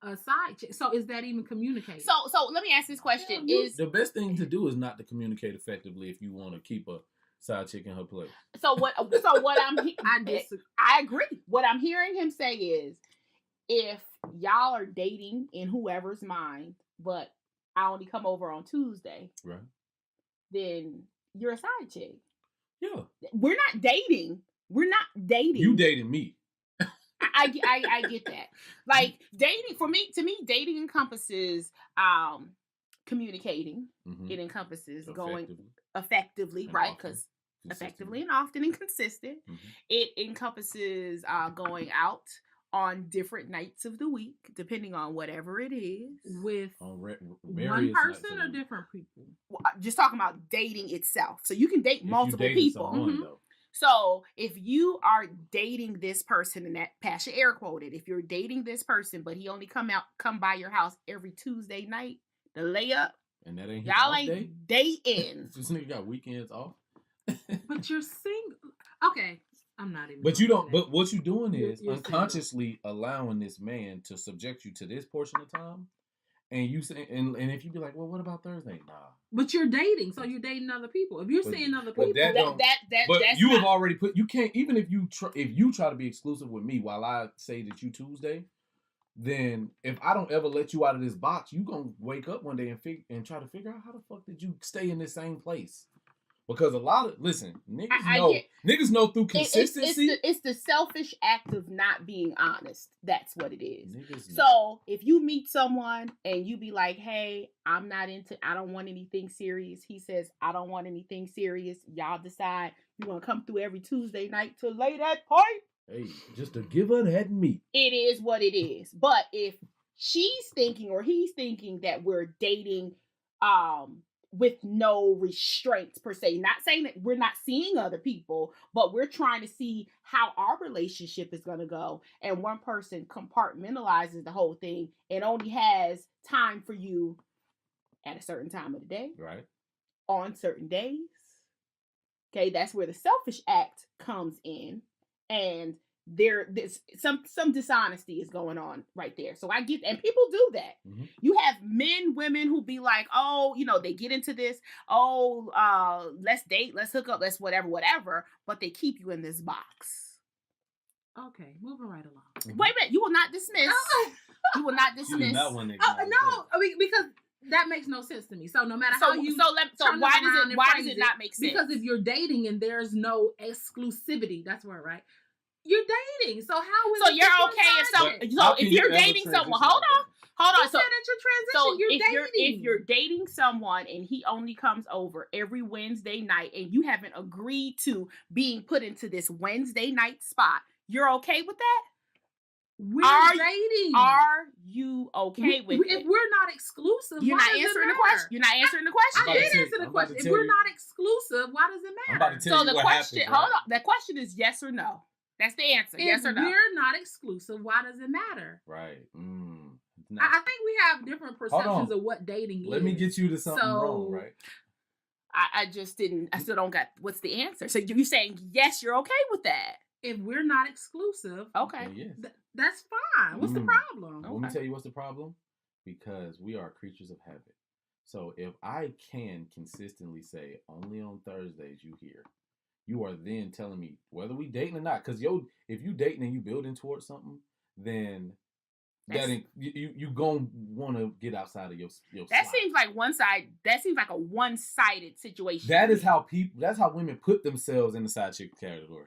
a side chick. So is that even communicating? So let me ask this question. The best thing to do is not to communicate effectively if you want to keep a side chick in her place. I agree. What I'm hearing him say is, if y'all are dating in whoever's mind, but I only come over on Tuesday, right? Then you're a side chick. Yeah. We're not dating. You dating me. I get that. Like dating to me, dating encompasses communicating. Mm-hmm. It encompasses going effectively, right? Because effectively and often and consistent. Mm-hmm. It encompasses going out on different nights of the week, depending on whatever it is. With one person or different people? Well, just talking about dating itself. So you can date multiple people. Mm-hmm. So if you are dating this person, and that Pasha air quoted, if you're dating this person, but he only come by your house every Tuesday night, the layup, and that ain't y'all ain't dating. This nigga got weekends off. But you're single. Okay, I'm not even. But you don't. But what you're doing is you're unconsciously allowing this man to subject you to this portion of time, and you say, and if you be like, well, what about Thursday? Nah. But you're dating, so you're dating other people. If you're seeing other people, but you have already put. You can't even if you try to be exclusive with me while I say that you Tuesday. Then if I don't ever let you out of this box, you gonna wake up one day and try to figure out how the fuck did you stay in this same place. Because niggas know through consistency. It's the selfish act of not being honest. That's what it is. So if you meet someone and you be like, hey, I don't want anything serious. He says, I don't want anything serious. Y'all decide you want to come through every Tuesday night to lay that pipe. Hey, just to give her that meat. It is what it is. But if she's thinking or he's thinking that we're dating, with no restraints per se. Not saying that we're not seeing other people, but we're trying to see how our relationship is going to go. And one person compartmentalizes the whole thing and only has time for you at a certain time of the day. Right. On certain days. Okay, that's where the selfish act comes in. And there's some dishonesty is going on right there. So I get, and people do that. Mm-hmm. You have women who be like, oh, they get into this, let's date, let's hook up, let's whatever, but they keep you in this box. Okay, moving right along. Mm-hmm. Wait a minute, you will not dismiss. You will not dismiss. No, I mean, because that makes no sense to me. So no matter how you why does it not make sense? Because if you're dating and there's no exclusivity, that's word, right? You're dating, so how is so you're okay if you're dating someone? Hold on. So if you're dating someone and he only comes over every Wednesday night and you haven't agreed to being put into this Wednesday night spot, you're okay with that? We're dating. Are you okay with it? If we're not exclusive, you're not answering the question. You're not answering the question. I did answer the question. If we're not exclusive, why does it matter? I'm about to tell you what happens, right? Hold on. The question is yes or no. That's the answer. Yes or no. If we're not exclusive, why does it matter? Right. I think we have different perceptions of what dating is. Let me get you to something wrong, right? I still don't got what's the answer. So you're saying yes, you're okay with that. If we're not exclusive, okay, yes. That's fine. What's the problem? Let me tell you what's the problem. Because we are creatures of habit. So if I can consistently say only on Thursdays you here, you are then telling me whether we dating or not. Because if you dating and you building towards something, then you gonna want to get outside of your that slot. seems like one side. That seems like a one-sided situation. That is how that's how women put themselves in the side chick category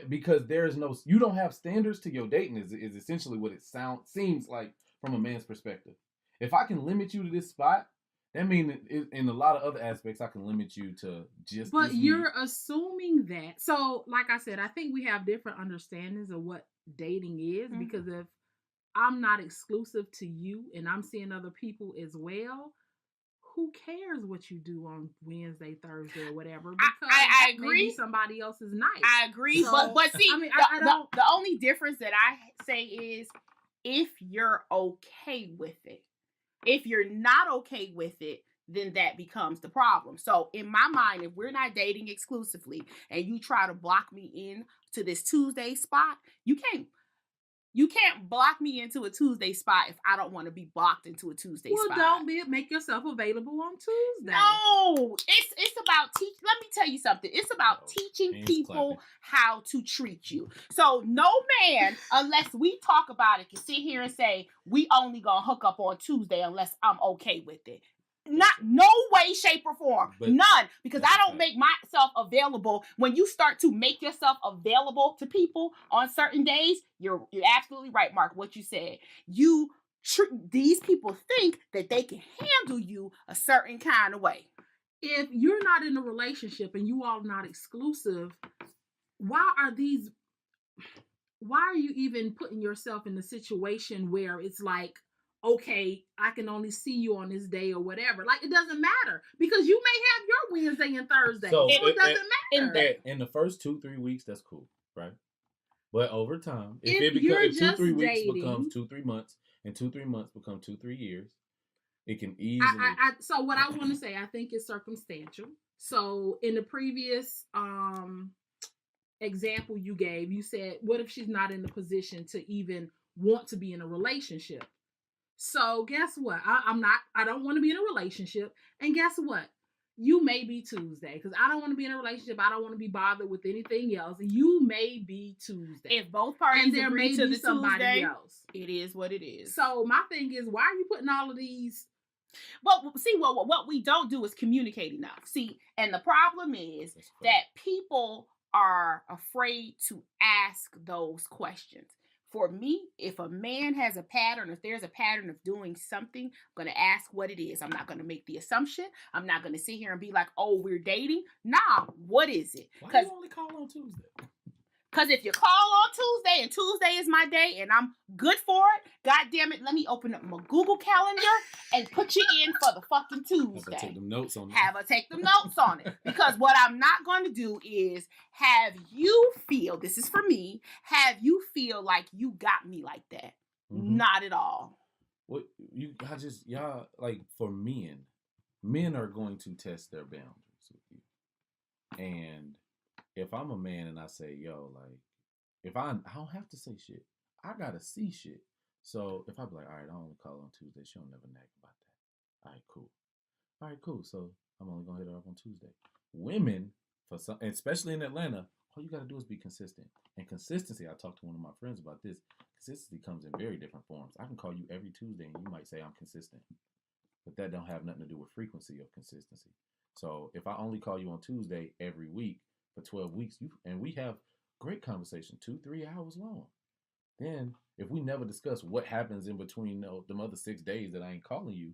because there is no, you don't have standards to your dating is essentially what it seems like from a man's perspective. If I can limit you to this spot, that means in a lot of other aspects I can limit you to just. But you're assuming that. So, like I said, I think we have different understandings of what dating is because if I'm not exclusive to you and I'm seeing other people as well, who cares what you do on Wednesday, Thursday, or whatever? Because I agree. Maybe somebody else's night. I agree, so, but see, I mean, I don't. The only difference that I say is if you're okay with it. If you're not okay with it, then that becomes the problem. So in my mind, if we're not dating exclusively and you try to block me in to this Tuesday spot, you can't block me into a Tuesday spot if I don't want to be blocked into a Tuesday spot. Well, don't make yourself available on Tuesday. No, it's about let me tell you something. It's about teaching people how to treat you. So no man, unless we talk about it, can sit here and say we only gonna hook up on Tuesday unless I'm okay with it. No way, shape, or form. None. Because I don't make myself available. When you start to make yourself available to people on certain days, you're absolutely right, Mark, what you said. These people think that they can handle you a certain kind of way. If you're not in a relationship and you all not exclusive, why are you even putting yourself in a situation where it's like, okay, I can only see you on this day or whatever. Like, it doesn't matter because you may have your Wednesday and Thursday. So it doesn't matter. In the first 2-3 weeks, that's cool, right? But over time, if 2-3 weeks becomes 2-3 months and 2-3 months become 2-3 years, it can easily. So what I want to say, I think is circumstantial. So in the previous example you gave, you said, what if she's not in the position to even want to be in a relationship? So guess what? I don't want to be in a relationship. And guess what? You may be Tuesday because I don't want to be in a relationship. I don't want to be bothered with anything else. You may be Tuesday. If both parties agree to the Tuesday, else. It is what it is. So my thing is, why are you putting all of these? Well, see, what we don't do is communicate enough. See, and the problem is that people are afraid to ask those questions. For me, if a man has a pattern, if there's a pattern of doing something, I'm going to ask what it is. I'm not going to make the assumption. I'm not going to sit here and be like, oh, we're dating. Nah, what is it? Why do you only call on Tuesday? Because if you call on Tuesday and Tuesday is my day and I'm good for it, God damn it, let me open up my Google Calendar and put you in for the fucking Tuesday. Have her take them notes on it. Have her take them notes on it. Because what I'm not going to do is have you feel, this is for me, have you feel like you got me like that. Mm-hmm. Not at all. What y'all like for men are going to test their boundaries with you. And if I'm a man and I say, yo, like, if I don't have to say shit. I gotta see shit. So if I be like, all right, I only call on Tuesday, she'll never nag about that. All right, cool. So I'm only gonna hit her up on Tuesday. Women, for some, especially in Atlanta, all you gotta do is be consistent. And consistency, I talked to one of my friends about this. consistency comes in very different forms. I can call you every Tuesday and you might say I'm consistent, but that don't have nothing to do with frequency of consistency. So if I only call you on Tuesday every week for 12 weeks, and we have great conversation, 2-3 hours long. Then if we never discuss what happens in between them other 6 days that I ain't calling you,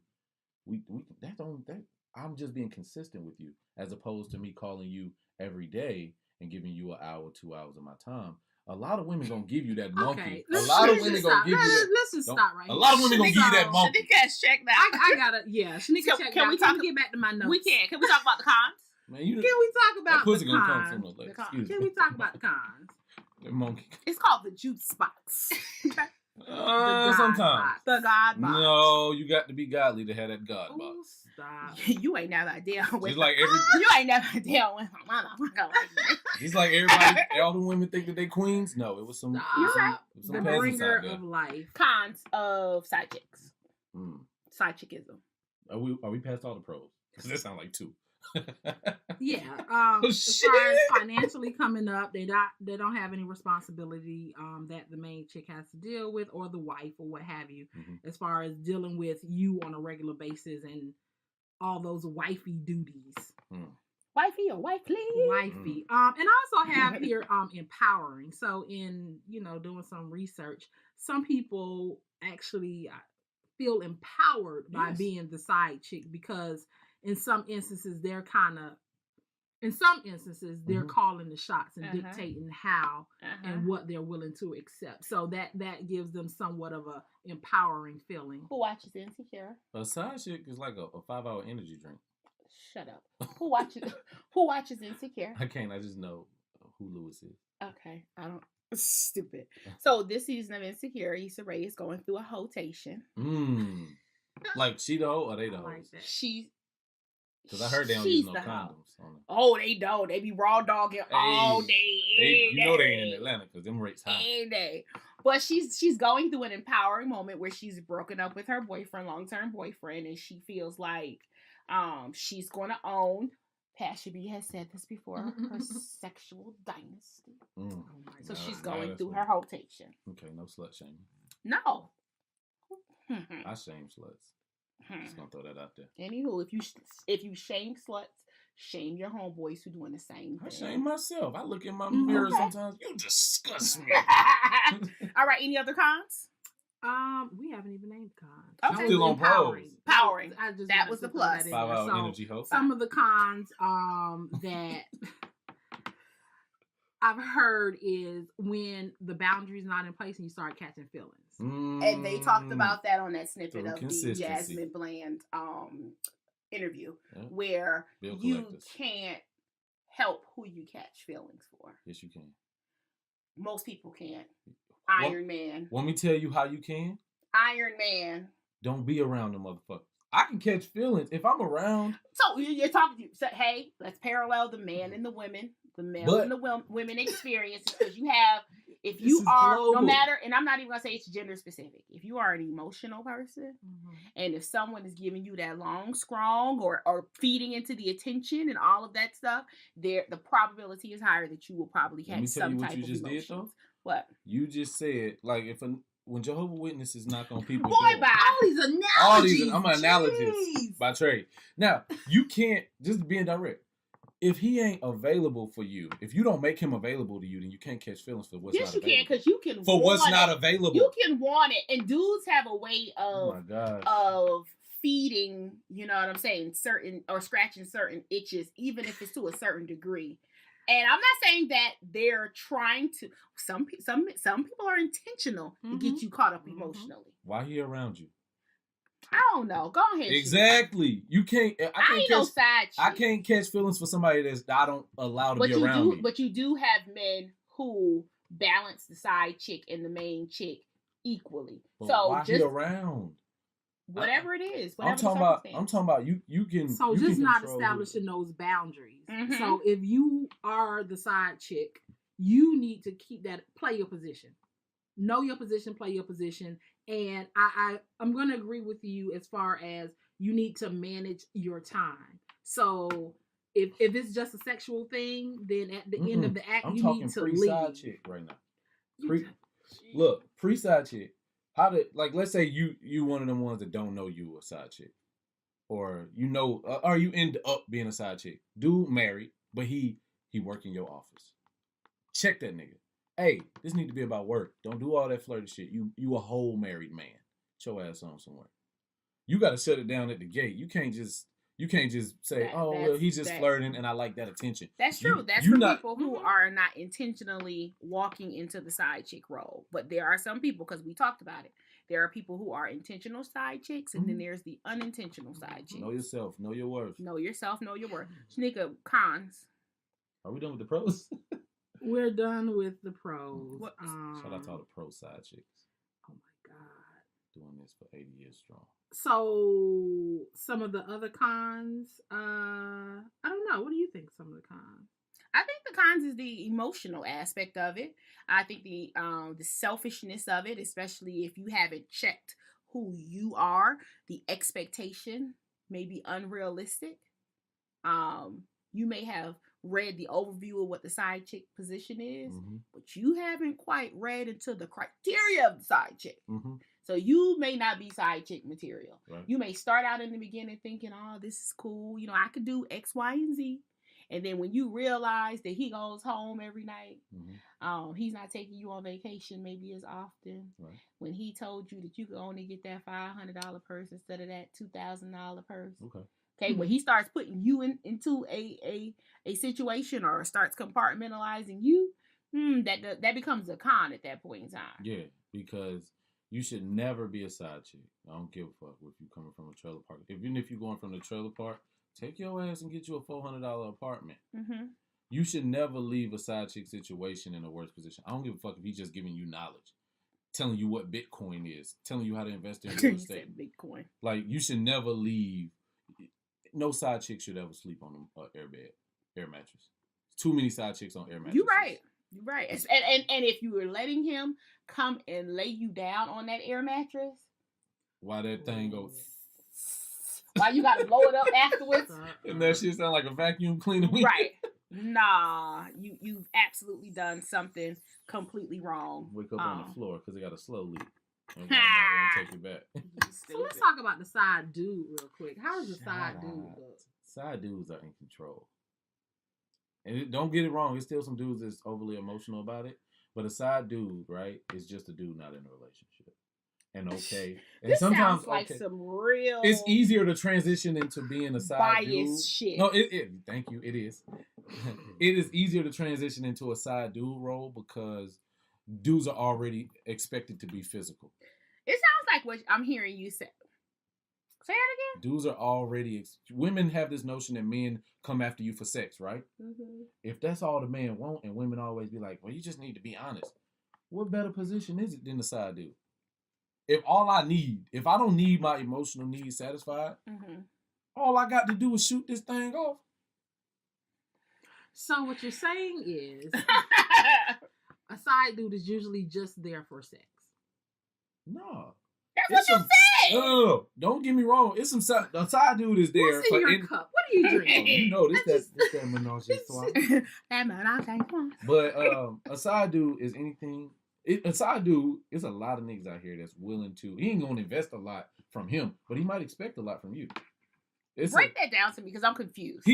I'm just being consistent with you, as opposed to me calling you every day and giving you an hour, 2 hours of my time. A lot of women gonna give you that monkey. Okay, a lot of women gonna give you that. Let's just stop right here. A lot of women gonna give you that monkey. Sheneka's checked out. I gotta, Sheneka checked out. Can we get back to my notes? We can. Can we talk about the cons? Man, can we talk about pussy the gonna cons? come sooner or later. Can we talk about the cons? The monkey. It's called the juice box. Sometimes. The God box. No, you got to be godly to have that God box. Ooh, stop. You ain't never down with. Just like you ain't never down with. Just like everybody, all the women think that they queens. No, it was some. The bringer of life. Cons of side chicks. Side chickism. Are we past all the pros? Because that sounds like 2. Yeah. As far as financially coming up, they don't have any responsibility that the main chick has to deal with, or the wife, or what have you, as far as dealing with you on a regular basis and all those wifey duties. Wifey or wifely? Wifey. And I also have here empowering. So in doing some research, some people actually feel empowered by being the side chick, because in some instances they're calling the shots and dictating how and what they're willing to accept. So that gives them somewhat of a empowering feeling. Who watches Insecure? A side chick is like a 5-hour energy drink. Shut up. Who watches Insecure? I can't. I just know who Lewis is. Okay. I don't. Stupid. So this season of Insecure, Issa Rae is going through a hotation. Like she the hoe or they the hoes? Like She's. Because I heard they don't use no condoms. Oh, they don't. They be raw dogging all day. You know they ain't in Atlanta because them rates high. Every day. But she's going through an empowering moment where she's broken up with her boyfriend, long-term boyfriend, and she feels like she's going to own. Pasha B has said this before. Her sexual dynasty. So she's going through her rotation. Okay, no slut shaming. No. I shame sluts. Just gonna throw that out there. Anywho, if you shame sluts, shame your homeboys who doing the same thing. I shame myself. I look in my mirror sometimes. You disgust me. All right. Any other cons? We haven't even named cons. Okay. Still on pros. Powering. That was the plus. 5-hour energy hope. Some of the cons that I've heard is when the boundary's not in place and you start catching feelings. And they talked about that on that snippet of the Jasmine Bland interview, where you can't help who you catch feelings for. Yes, you can. Most people can't. Iron Man. Want me to tell you how you can? Iron Man. Don't be around them motherfuckers. I can catch feelings if I'm around. So you're talking to, hey, let's parallel the man and the women, the male and the women experience, because you have, if you are, global. No matter, and I'm not even going to say it's gender specific, if you are an emotional person, and if someone is giving you that long scrong or feeding into the attention and all of that stuff, the probability is higher that you will probably catch some type of emotions. Let me tell you what you just did, though. What? You just said, like, when Jehovah's Witnesses knock on people, boy, by all these analogies. I'm an analogist by trade. Now, you can't, just being direct, if he ain't available for you, if you don't make him available to you, then you can't catch feelings for what's not available. Yes, you can, because you can for what's not available. You can want it, and dudes have a way of feeding, you know what I'm saying, scratching certain itches, even if it's to a certain degree. And I'm not saying that they're trying to. Some people are intentional to get you caught up emotionally. Why he around you? I don't know. Go ahead. Exactly. You can't. I ain't no side chick. I can't catch feelings for somebody I don't allow to be around me. But you do have men who balance the side chick and the main chick equally. But so why he around? Whatever it is. I'm talking about you can. So you just can not establishing those boundaries. So if you are the side chick, you need to play your position. Know your position, play your position. And I'm going to agree with you as far as you need to manage your time. So if it's just a sexual thing, then at the end of the act, you need to leave. Side chick right now. Look, pre-side chick. How did let's say you one of them ones that don't know you a side chick, or are you end up being a side chick? Dude married, but he work in your office. Check that nigga. Hey, this need to be about work. Don't do all that flirty shit. You a whole married man. Get your ass on somewhere. You got to shut it down at the gate. You can't just say, well, he's just flirting and I like that attention. That's true. That's for people who are not intentionally walking into the side chick role. But there are some people, because we talked about it, there are people who are intentional side chicks, and then there's the unintentional side chicks. Know yourself. Know your worth. Know yourself. Know your worth. Sheneka, cons. Are we done with the pros? We're done with the pros. Shout out to all the pro side chicks. Oh my God. Doing this for 80 years strong. So some of the other cons, I don't know. What do you think some of the cons? I think the cons is the emotional aspect of it. I think the selfishness of it, especially if you haven't checked who you are, the expectation may be unrealistic. You may have read the overview of what the side chick position is, but you haven't quite read into the criteria of the side chick. So you may not be side chick material. Right. You may start out in the beginning thinking, oh, this is cool. I could do X, Y, and Z. And then when you realize that he goes home every night, he's not taking you on vacation maybe as often. Right. When he told you that you could only get that $500 purse instead of that $2,000 purse. Okay, when he starts putting you into a situation or starts compartmentalizing you, that becomes a con at that point in time. Yeah, because you should never be a side chick. I don't give a fuck if you coming from a trailer park. Even if you're going from the trailer park, take your ass and get you a $400 apartment. You should never leave a side chick situation in a worse position. I don't give a fuck if he's just giving you knowledge, telling you what Bitcoin is, telling you how to invest in real estate. Bitcoin. Like, you should never leave. No side chick should ever sleep on an air mattress. Too many side chicks on air mattresses. You're right. And if you were letting him come and lay you down on that air mattress, why that thing goes? Why you got to blow it up afterwards? And that shit sound like a vacuum cleaner. Right. Nah, you've absolutely done something completely wrong. Wake up on the floor because it got a slow leak. I'm gonna take it back. So let's talk about the side dude real quick. How does the side dude look? Side dudes are in control. And don't get it wrong, there's still some dudes that's overly emotional about it. But a side dude, right, is just a dude not in a relationship. And okay. And this sometimes sounds like some real... It's easier to transition into being a side dude. Shit. No, thank you, it is. It is easier to transition into a side dude role because dudes are already expected to be physical. It sounds like what I'm hearing you say. Say that again. Dudes are already... Women have this notion that men come after you for sex, right? If that's all the man want, and women always be like, well, you just need to be honest. What better position is it than the side dude? If I don't need my emotional needs satisfied, all I got to do is shoot this thing off. So what you're saying is a side dude is usually just there for sex. No. That's what you said. No, don't get me wrong. It's a side dude is there. What's in your cup? What are you drinking? You know, this that menage a trois. But a side dude is anything. A side dude is a lot of niggas out here that's willing to. He ain't gonna invest a lot from him, but he might expect a lot from you. Break that down to me because I'm confused.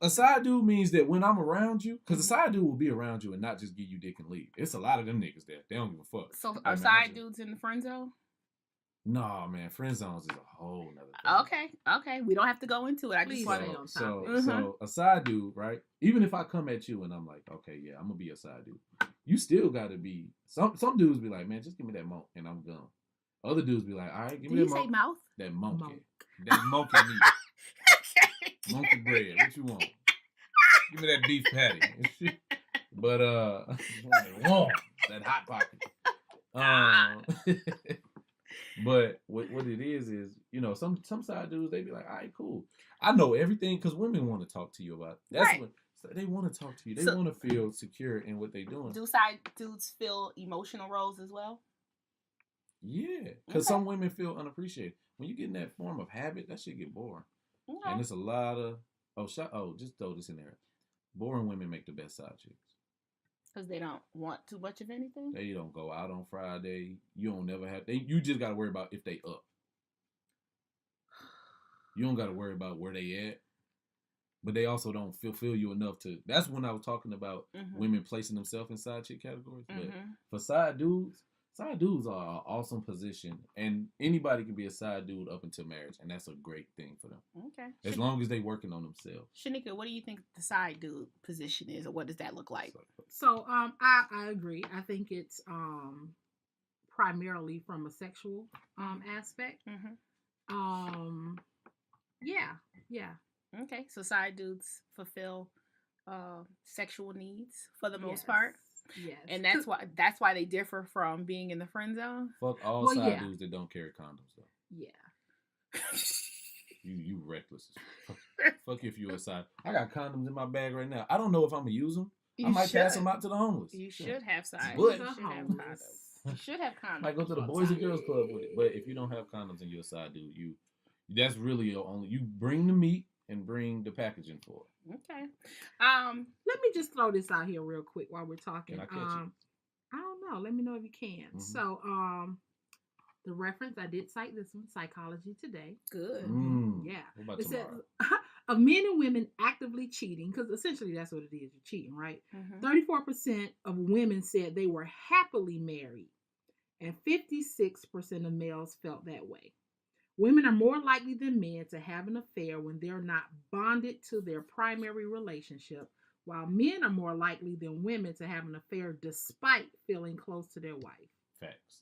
A side dude means that when I'm around you, because a side dude will be around you and not just give you dick and leave. It's a lot of them niggas there. They don't give a fuck. So are side dudes in the friend zone? Nah, man, friend zones is a whole nother thing. Okay. We don't have to go into it. I just want to know. So a side dude, right? Even if I come at you and I'm like, okay, yeah, I'm gonna be a side dude. You still gotta be. Some dudes be like, man, just give me that monk and I'm gone. Other dudes be like, all right, give me that monk. Did you say mouth? That monkey. That monkey meat. Monkey bread. What you want? Give me that beef patty. But that hot pocket. But what it is, some side dudes, they be like, all right, cool. I know everything because women want to talk to you about it. That's what they want to talk to you. They want to feel secure in what they're doing. Do side dudes fill emotional roles as well? Yeah, because some women feel unappreciated. When you get in that form of habit, that shit get boring. Okay. And it's a lot of just throw this in there. Boring women make the best side chicks. Because they don't want too much of anything. They don't go out on Friday. You don't never have. You just got to worry about if they up. You don't got to worry about where they at. But they also don't fulfill you enough to. That's when I was talking about women placing themselves in side chick categories. But for side dudes are an awesome position, and anybody can be a side dude up until marriage, and that's a great thing for them. Okay. As long as they working on themselves. Sheneka, what do you think the side dude position is, or what does that look like? So, I agree. I think it's primarily from a sexual aspect. Yeah. Okay, so side dudes fulfill sexual needs for the most part. Yes, and that's why they differ from being in the friend zone. Fuck all side dudes that don't carry condoms though. Yeah. You reckless. Fuck if you a side. I got condoms in my bag right now. I don't know if I'm gonna use them. I might pass them out to the homeless. You should have side. But you should have condoms. Might go to the Boys and Girls Club with it. But if you don't have condoms and you're a side dude, that's really your only. You bring the meat and bring the packaging for it. Okay. Let me just throw this out here real quick while we're talking. Can I catch it? I don't know. Let me know if you can. So, the reference, I did cite this one, Psychology Today. Good. Yeah. What about it says, tomorrow? of men and women actively cheating, because essentially that's what it is. You're cheating, right? 34% of women said they were happily married, and 56% of males felt that way. Women are more likely than men to have an affair when they're not bonded to their primary relationship, while men are more likely than women to have an affair despite feeling close to their wife. Facts.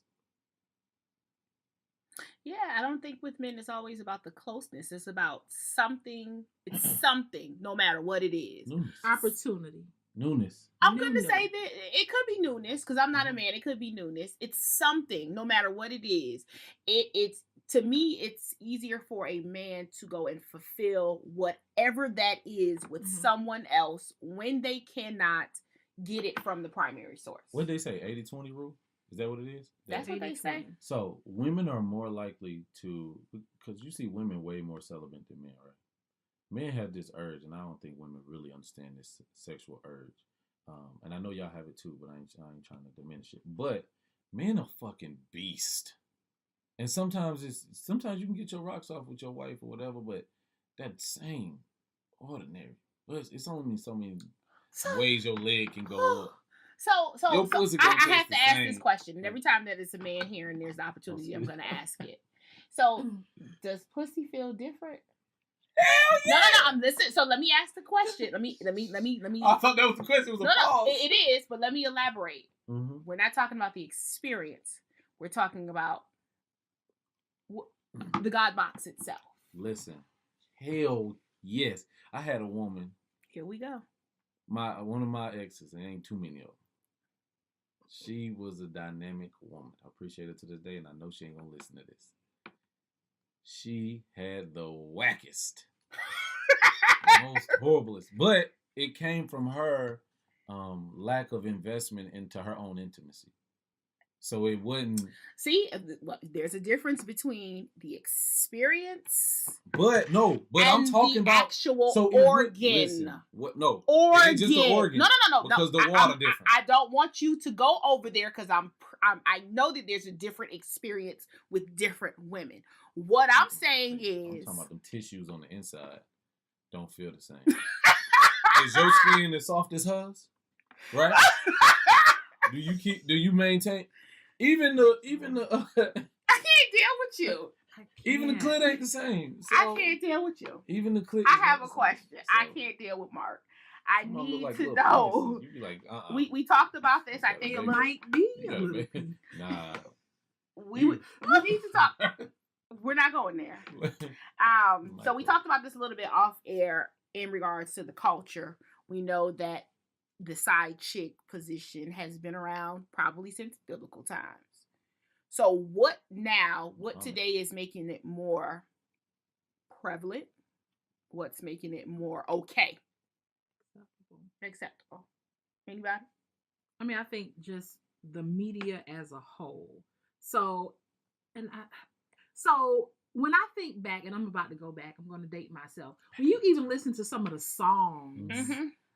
Yeah, I don't think with men it's always about the closeness. It's about something. It's something, no matter what it is. Newness. Opportunity. Newness. I'm going to say that it could be newness because I'm not a man. It could be newness. It's something, no matter what it is. It's to me, it's easier for a man to go and fulfill whatever that is with someone else when they cannot get it from the primary source. What did they say? 80-20 rule? Is that what it is? That's what they say. So women are more likely to, because you see women way more celibate than men, right? Men have this urge, and I don't think women really understand this sexual urge. And I know y'all have it too, but I ain't trying to diminish it. But men are fucking beast. And sometimes you can get your rocks off with your wife or whatever, but that same ordinary. It's only so many ways your leg can go up. So I have to ask this question, and every time that it's a man here and there's the opportunity, I'm going to ask it. So, does pussy feel different? Hell yeah! No. I'm listening. So let me ask the question. Let me. I thought that was the question. It was a pause. It is, but let me elaborate. We're not talking about the experience. We're talking about the God box itself. Listen, hell yes. I had a woman. Here we go. One of my exes, and ain't too many of them. She was a dynamic woman. I appreciate her to this day, and I know she ain't gonna listen to this. She had the wackest, most horriblest, but it came from her lack of investment into her own intimacy. So it wouldn't. See, there's a difference between the experience. But I'm talking about actual organ. What? No, organ. It ain't just the organ. No. Because the water different. I don't want you to go over there because I know that there's a different experience with different women. What I'm saying is, I'm talking about them tissues on the inside don't feel the same. Is your skin as soft as hers? Right? Do you maintain? Even the I can't deal with you. Even the clit ain't the same. So, I can't deal with you. Even the clit. I have a question. So, I can't deal with Mark. I need to know. You be like, We talked about this. I think it might be. Nah. We need to talk. We're not going there. So we talked about this a little bit off air in regards to the culture. We know that the side chick position has been around probably since biblical times. So what today is making it more prevalent? What's making it more okay? Acceptable. Anybody? I mean, I think just the media as a whole. So when I think back, and I'm about to go back, I'm going to date myself. When you even listen to some of the songs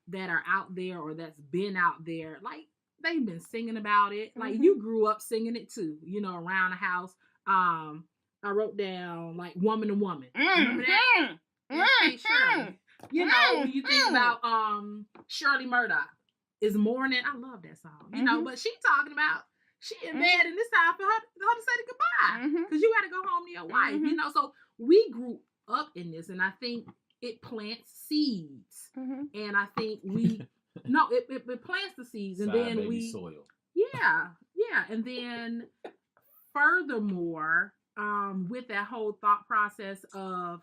that are out there or that's been out there, like they've been singing about it. Like you grew up singing it too, you know, around the house. I wrote down like Woman to Woman. Remember that? Hey, Shirley. You know, when you think about Shirley Murdoch is Morning. I love that song. You know, but she talking about she in bed and it's time for her to say goodbye. Because you gotta go home to your wife. You know, so we grew up in this, and I think it plants seeds. And I think it plants the seeds, and then we soil. Yeah. And then furthermore, with that whole thought process of,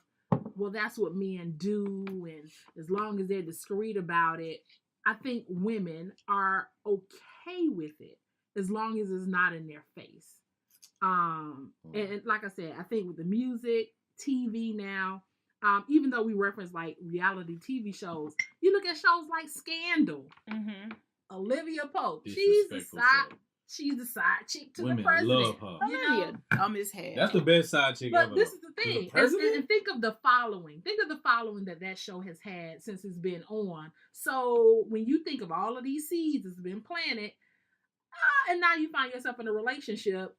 well, that's what men do, and as long as they're discreet about it, I think women are okay with it as long as it's not in their face. And like I said, I think with the music, TV now, even though we reference like reality TV shows, you look at shows like Scandal, Olivia Pope, she's the side chick to the president. Love her. Olivia, dumb as hell. That's the best side chick ever. But this is the thing. And think of the following. Think of the following that show has had since it's been on. So when you think of all of these seeds that's been planted, and now you find yourself in a relationship,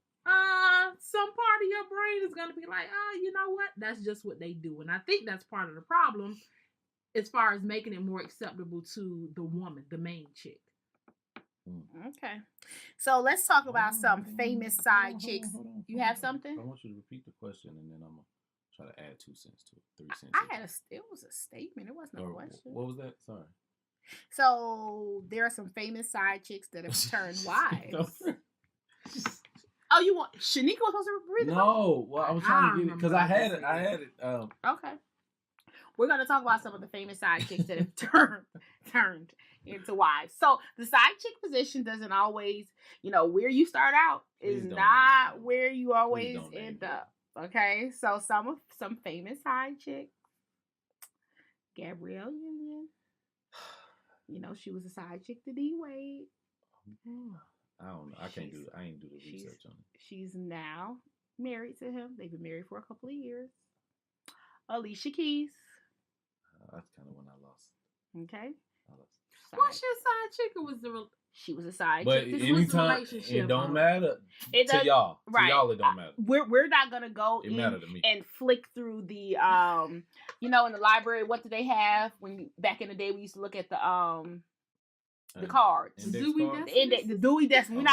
some part of your brain is going to be like, you know what? That's just what they do. And I think that's part of the problem as far as making it more acceptable to the woman, the main chick. Okay. So let's talk about some famous side chicks. You have something? I want you to repeat the question, and then I'm going to try to add 2 cents to it, 3 cents. It was a statement. It wasn't a question. What was that? Sorry. So there are some famous side chicks that have turned wives. Oh, you want Sheneka was supposed to read it? No, well, I was trying to get it because I had it. Okay. We're gonna talk about some of the famous side chicks that have turned into wives. So the side chick position doesn't always, where you start out is not where you always end up. Okay, so some famous side chicks. Gabrielle Union. She was a side chick to D Wade. I don't know. I can't do it. I ain't do the research on it. She's now married to him. They've been married for a couple of years. Alicia Keys. That's kind of when I lost. Okay. What's your side chick, or was she was a side but chick? But anytime it don't matter to y'all. Right. To y'all, it don't matter. We're not gonna go in to me. And flick through the in the library. What do they have back in the day? We used to look at the cards. The Dewey Decimal.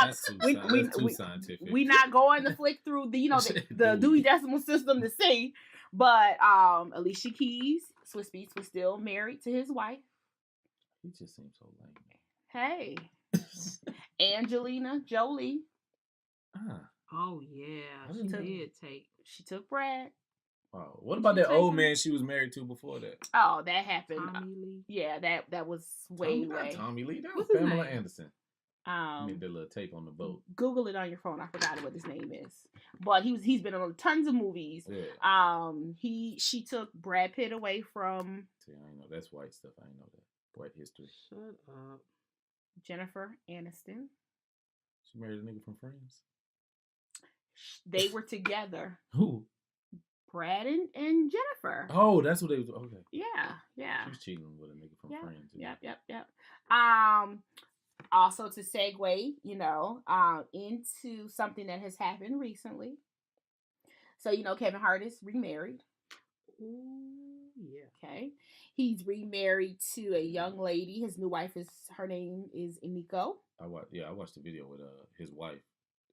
Too scientific. We not going to flick through the Dewey Decimal System to see. But Alicia Keys, Swiss Beats, was still married to his wife. He just seems so lame. Hey. Angelina Jolie. Oh yeah, she took Brad. Oh, what about that old man she was married to before that? Oh, that happened. Tommy Lee. Yeah, that was way. Tommy Lee. That was Pamela Anderson. I mean, the little tape on the boat. Google it on your phone. I forgot what his name is, but he's been on tons of movies. Yeah. She took Brad Pitt away from. See, I know that's white stuff. I know that white history. Shut up. Jennifer Aniston. She married a nigga from Friends. They were together. Who? Brad and Jennifer. Oh, that's what they was. Okay. Yeah. She was cheating with a nigga from Friends. Yep. Also to segue, into something that has happened recently. So, Kevin Hart is remarried. Ooh, yeah. Okay. He's remarried to a young lady. His new wife her name is Eniko. I watched the video with his wife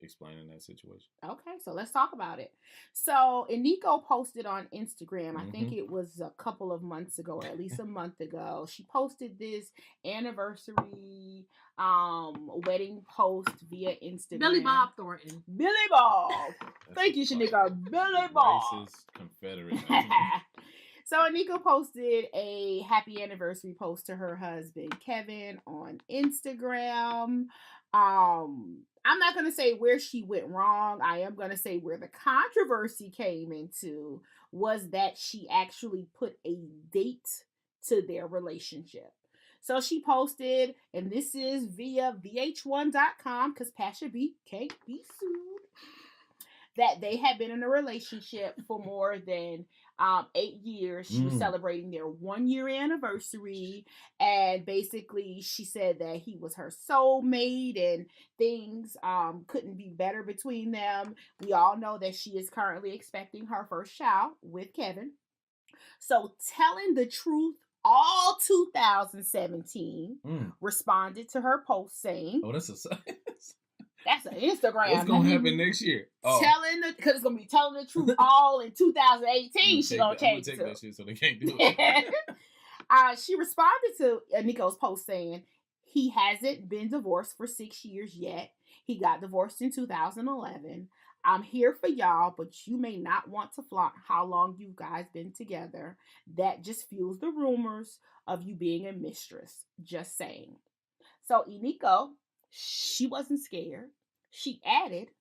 explaining that situation. Okay, so let's talk about it. So Eniko posted on Instagram, I think it was a couple of months ago, or at least a month ago. She posted this anniversary wedding post via Instagram. Billy Bob Thornton. Billy Bob. Thank you, Sheneka. Billy Bob. Racist Confederate. So Eniko posted a happy anniversary post to her husband Kevin on Instagram. I'm not going to say where she went wrong. I am going to say where the controversy came into was that she actually put a date to their relationship. So she posted, and this is via VH1.com, because Pasha B can't be sued, that they had been in a relationship for more than 8 years. She was celebrating their 1-year anniversary, and basically she said that he was her soulmate and things couldn't be better between them. We all know that she is currently expecting her first child with Kevin. So telling the truth, all 2017 responded to her post saying, "Oh, that's an Instagram. What's gonna happen next year? Because it's gonna be telling the truth all in 2018. She gonna change it. That shit so they can't do it. She responded to Nico's post saying he hasn't been divorced for 6 years yet. He got divorced in 2011. I'm here for y'all, but you may not want to flaunt how long you guys been together. That just fuels the rumors of you being a mistress. Just saying. So Nico, she wasn't scared. She added,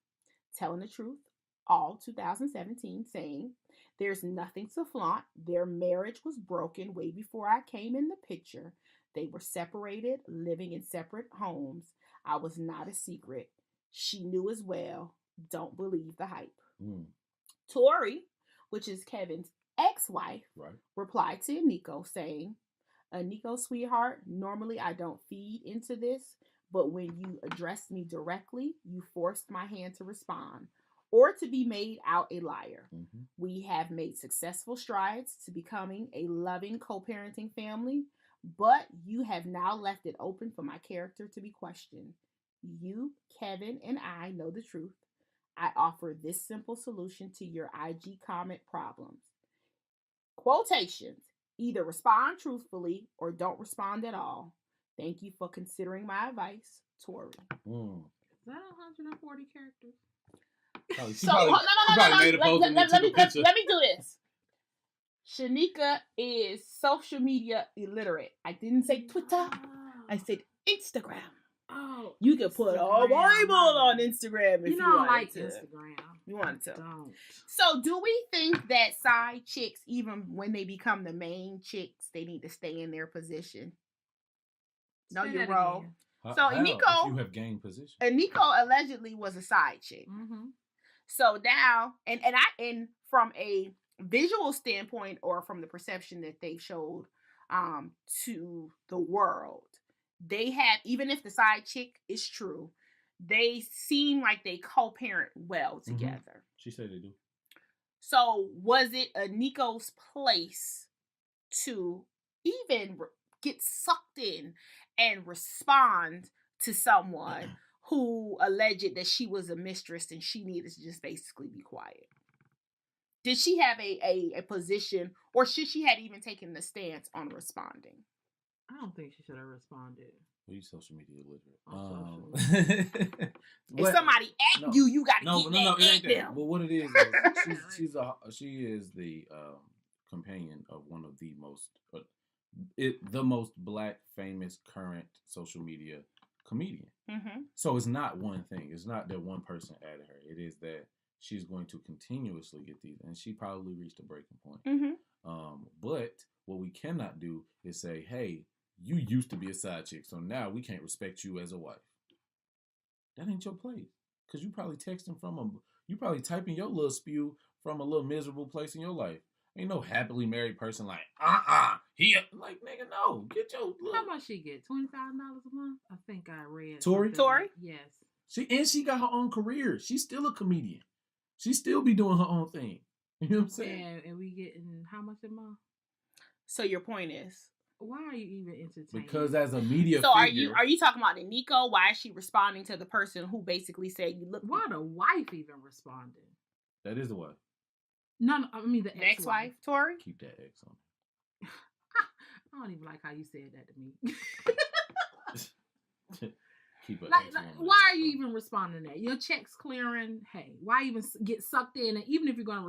telling the truth, all 2017, saying, there's nothing to flaunt. Their marriage was broken way before I came in the picture. They were separated, living in separate homes. I was not a secret. She knew as well. Don't believe the hype. Tori, which is Kevin's ex-wife, replied to Nico saying, Nico, sweetheart, normally I don't feed into this, but when you addressed me directly, you forced my hand to respond or to be made out a liar. We have made successful strides to becoming a loving co-parenting family, but you have now left it open for my character to be questioned. You, Kevin, and I know the truth. I offer this simple solution to your IG comment problems. Quotations. Either respond truthfully or don't respond at all. Thank you for considering my advice, Tori. Is that 140 characters? Let me do this. Sheneka is social media illiterate. I didn't say Twitter. I said Instagram. Oh, you can put a Bible on Instagram if you don't like Instagram. You want to. Don't. So do we think that side chicks, even when they become the main chicks, they need to stay in their position? Know your role. So Nico, you have gained position. And Nico allegedly was a side chick. So now, and from a visual standpoint, or from the perception that they showed to the world, they had, even if the side chick is true, they seem like they co-parent well together. She said they do. So was it Nico's place to even get sucked in and respond to someone who alleged that she was a mistress and she needed to just basically be quiet? Did she have a position, or should she had even taken the stance on responding? I don't think she should have responded. Well, you social media illiterate. If somebody at you gotta get it ain't that. But what it is she is the companion of one of the most the most black famous current social media comedian. So it's not one thing. It's not that one person added her. It is that she's going to continuously get these, and she probably reached a breaking point. But what we cannot do is say, hey, you used to be a side chick, so now we can't respect you as a wife. That ain't your place. Because you probably texting you probably typing your little spew from a little miserable place in your life. Ain't no happily married person like, he, like, nigga, no, get your little... How much she get? $20,000 a month? I think I read. Tori? Yes. She got her own career. She's still a comedian. She still be doing her own thing. You know what I'm saying? And we getting how much a month? So your point is, why are you even entertaining? Because as a media figure... So are you talking about the Nico? Why is she responding to the person who basically said you look... Why the wife even responded? That is the wife. No, I mean the ex-wife, Tori? Keep that ex on. I don't even like how you said that to me. Keep it. Why are you even responding to that? Your check's clearing. Hey, why even get sucked in? And even if you're going to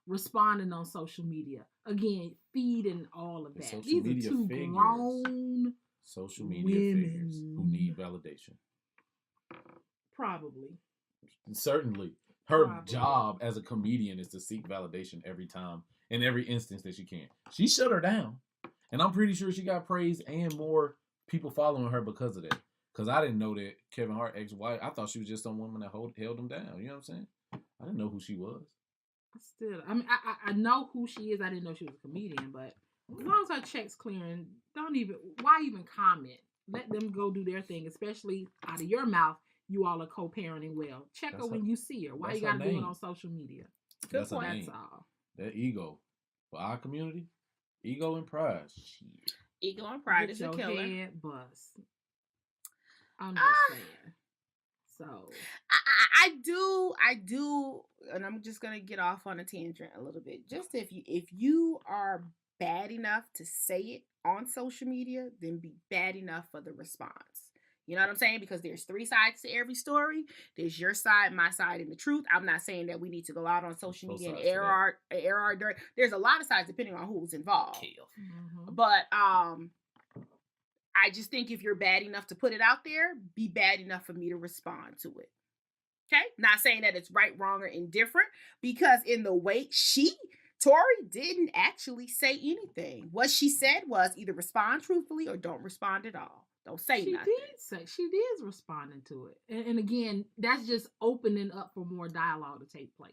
responding on social media. Again, feeding all of that. These are two grown social media figures who need validation. Probably. Certainly. Her job as a comedian is to seek validation every time, in every instance that she can. She shut her down. And I'm pretty sure she got praise and more people following her because of that. Because I didn't know that Kevin Hart ex-wife, I thought she was just some woman that held him down. You know what I'm saying? I didn't know who she was. Still, I mean, I know who she is. I didn't know she was a comedian, but as long as her check's clearing, why even comment? Let them go do their thing, especially out of your mouth. You all are co-parenting well. Check her when you see her. Why you gotta do it on social media? Good point. That's all. That ego for our community, ego and pride. Shit. Ego and pride is a killer. Head bust. I'm just saying. So I do, and I'm just gonna get off on a tangent a little bit. Just if you are bad enough to say it on social media, then be bad enough for the response. You know what I'm saying? Because there's 3 sides to every story. There's your side, my side, and the truth. I'm not saying that we need to go out on social media and air our dirt. There's a lot of sides depending on who's involved. Mm-hmm. But I just think if you're bad enough to put it out there, be bad enough for me to respond to it. Okay? Not saying that it's right, wrong, or indifferent, because in the way Tori didn't actually say anything. What she said was either respond truthfully or don't respond at all. Don't say nothing. She is responding to it. And again, that's just opening up for more dialogue to take place.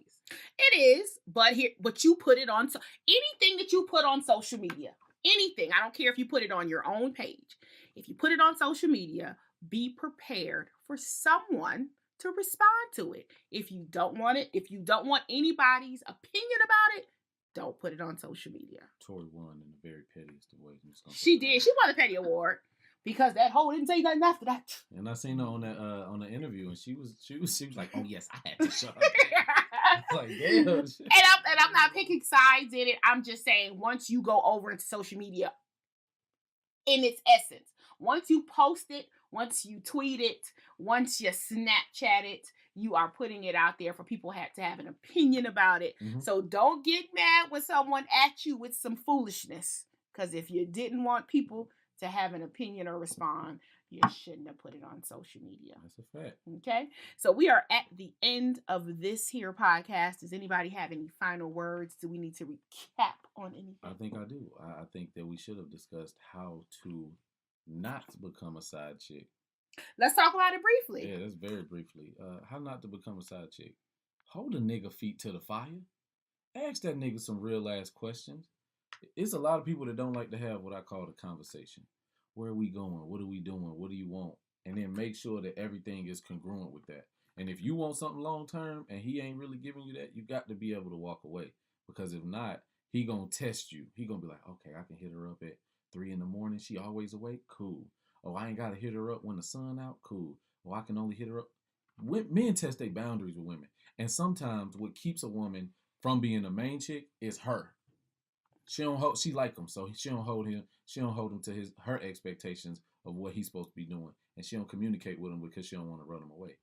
It is, but you put it on, anything that you put on social media, anything, I don't care if you put it on your own page. If you put it on social media, be prepared for someone to respond to it. If you don't want it, if you don't want anybody's opinion about it, don't put it on social media. Tori won in the very pettiest of ways. She did. She won the petty award because that hoe didn't say nothing after that. And I seen her on the interview, and she was like, "Oh yes, I had to shut up." Like, damn. And I'm not picking sides in it. I'm just saying, once you go over into social media, in its essence, once you post it, once you tweet it, once you Snapchat it, you are putting it out there for people to have an opinion about it. Mm-hmm. So don't get mad when someone at you with some foolishness. Because if you didn't want people to have an opinion or respond, you shouldn't have put it on social media. That's a fact. Okay? So we are at the end of this here podcast. Does anybody have any final words? Do we need to recap on anything? I think I do. I think that we should have discussed how to not become a side chick. Let's talk about it briefly. Yeah, that's very briefly. How not to become a side chick. Hold a nigga feet to the fire. Ask that nigga some real ass questions. It's a lot of people that don't like to have what I call the conversation. Where are we going? What are we doing? What do you want? And then make sure that everything is congruent with that. And if you want something long term and he ain't really giving you that, you got to be able to walk away. Because if not, he gonna test you. He gonna be like, okay, I can hit her up at 3 a.m. She always awake? Cool. Oh, I ain't got to hit her up when the sun out? Cool. Oh, I can only hit her up. Men test their boundaries with women. And sometimes what keeps a woman from being a main chick is her. She like him, so she don't hold him. She don't hold him to her expectations of what he's supposed to be doing. And she don't communicate with him because she don't want to run him away.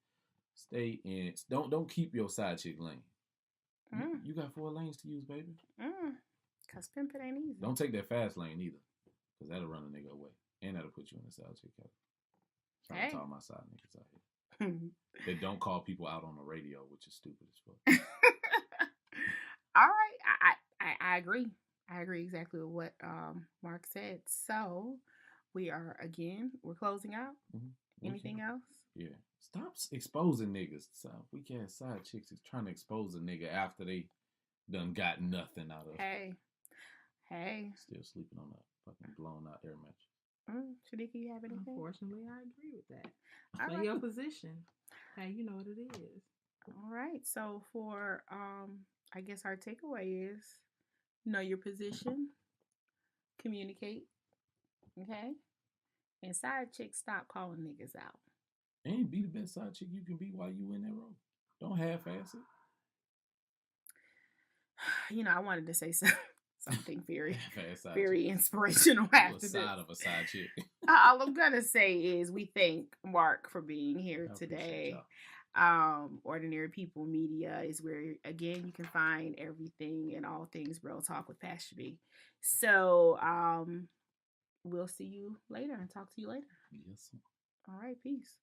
Stay in. Don't keep your side chick lane. You got 4 lanes to use, baby. Cause pimping ain't easy. Don't take that fast lane either. Because that'll run a nigga away. And that'll put you in the side chick category. Trying to talk my side niggas out here. They don't call people out on the radio, which is stupid as fuck. All right. I agree. I agree exactly with what Mark said. So we're closing out. Mm-hmm. Anything else? Yeah. Stop exposing niggas. Weak ass side chicks is trying to expose a nigga after they done got nothing out of it. Hey. Still sleeping on a fucking blown out air mattress. Sheneka, you have anything? Unfortunately, I agree with that. Play your position. Hey, you know what it is. All right. So for I guess our takeaway is know your position, communicate, okay? And side chicks, stop calling niggas out. And be the best side chick you can be while you in that role. Don't half-ass it. I wanted to say something very, very inspirational after this. Side of a side chick. All I'm gonna say is we thank Mark for being here today. Ordinary People Media is where, again, you can find everything and all things Real Talk with Pasha B. So we'll see you later and talk to you later. Yes. All right, peace.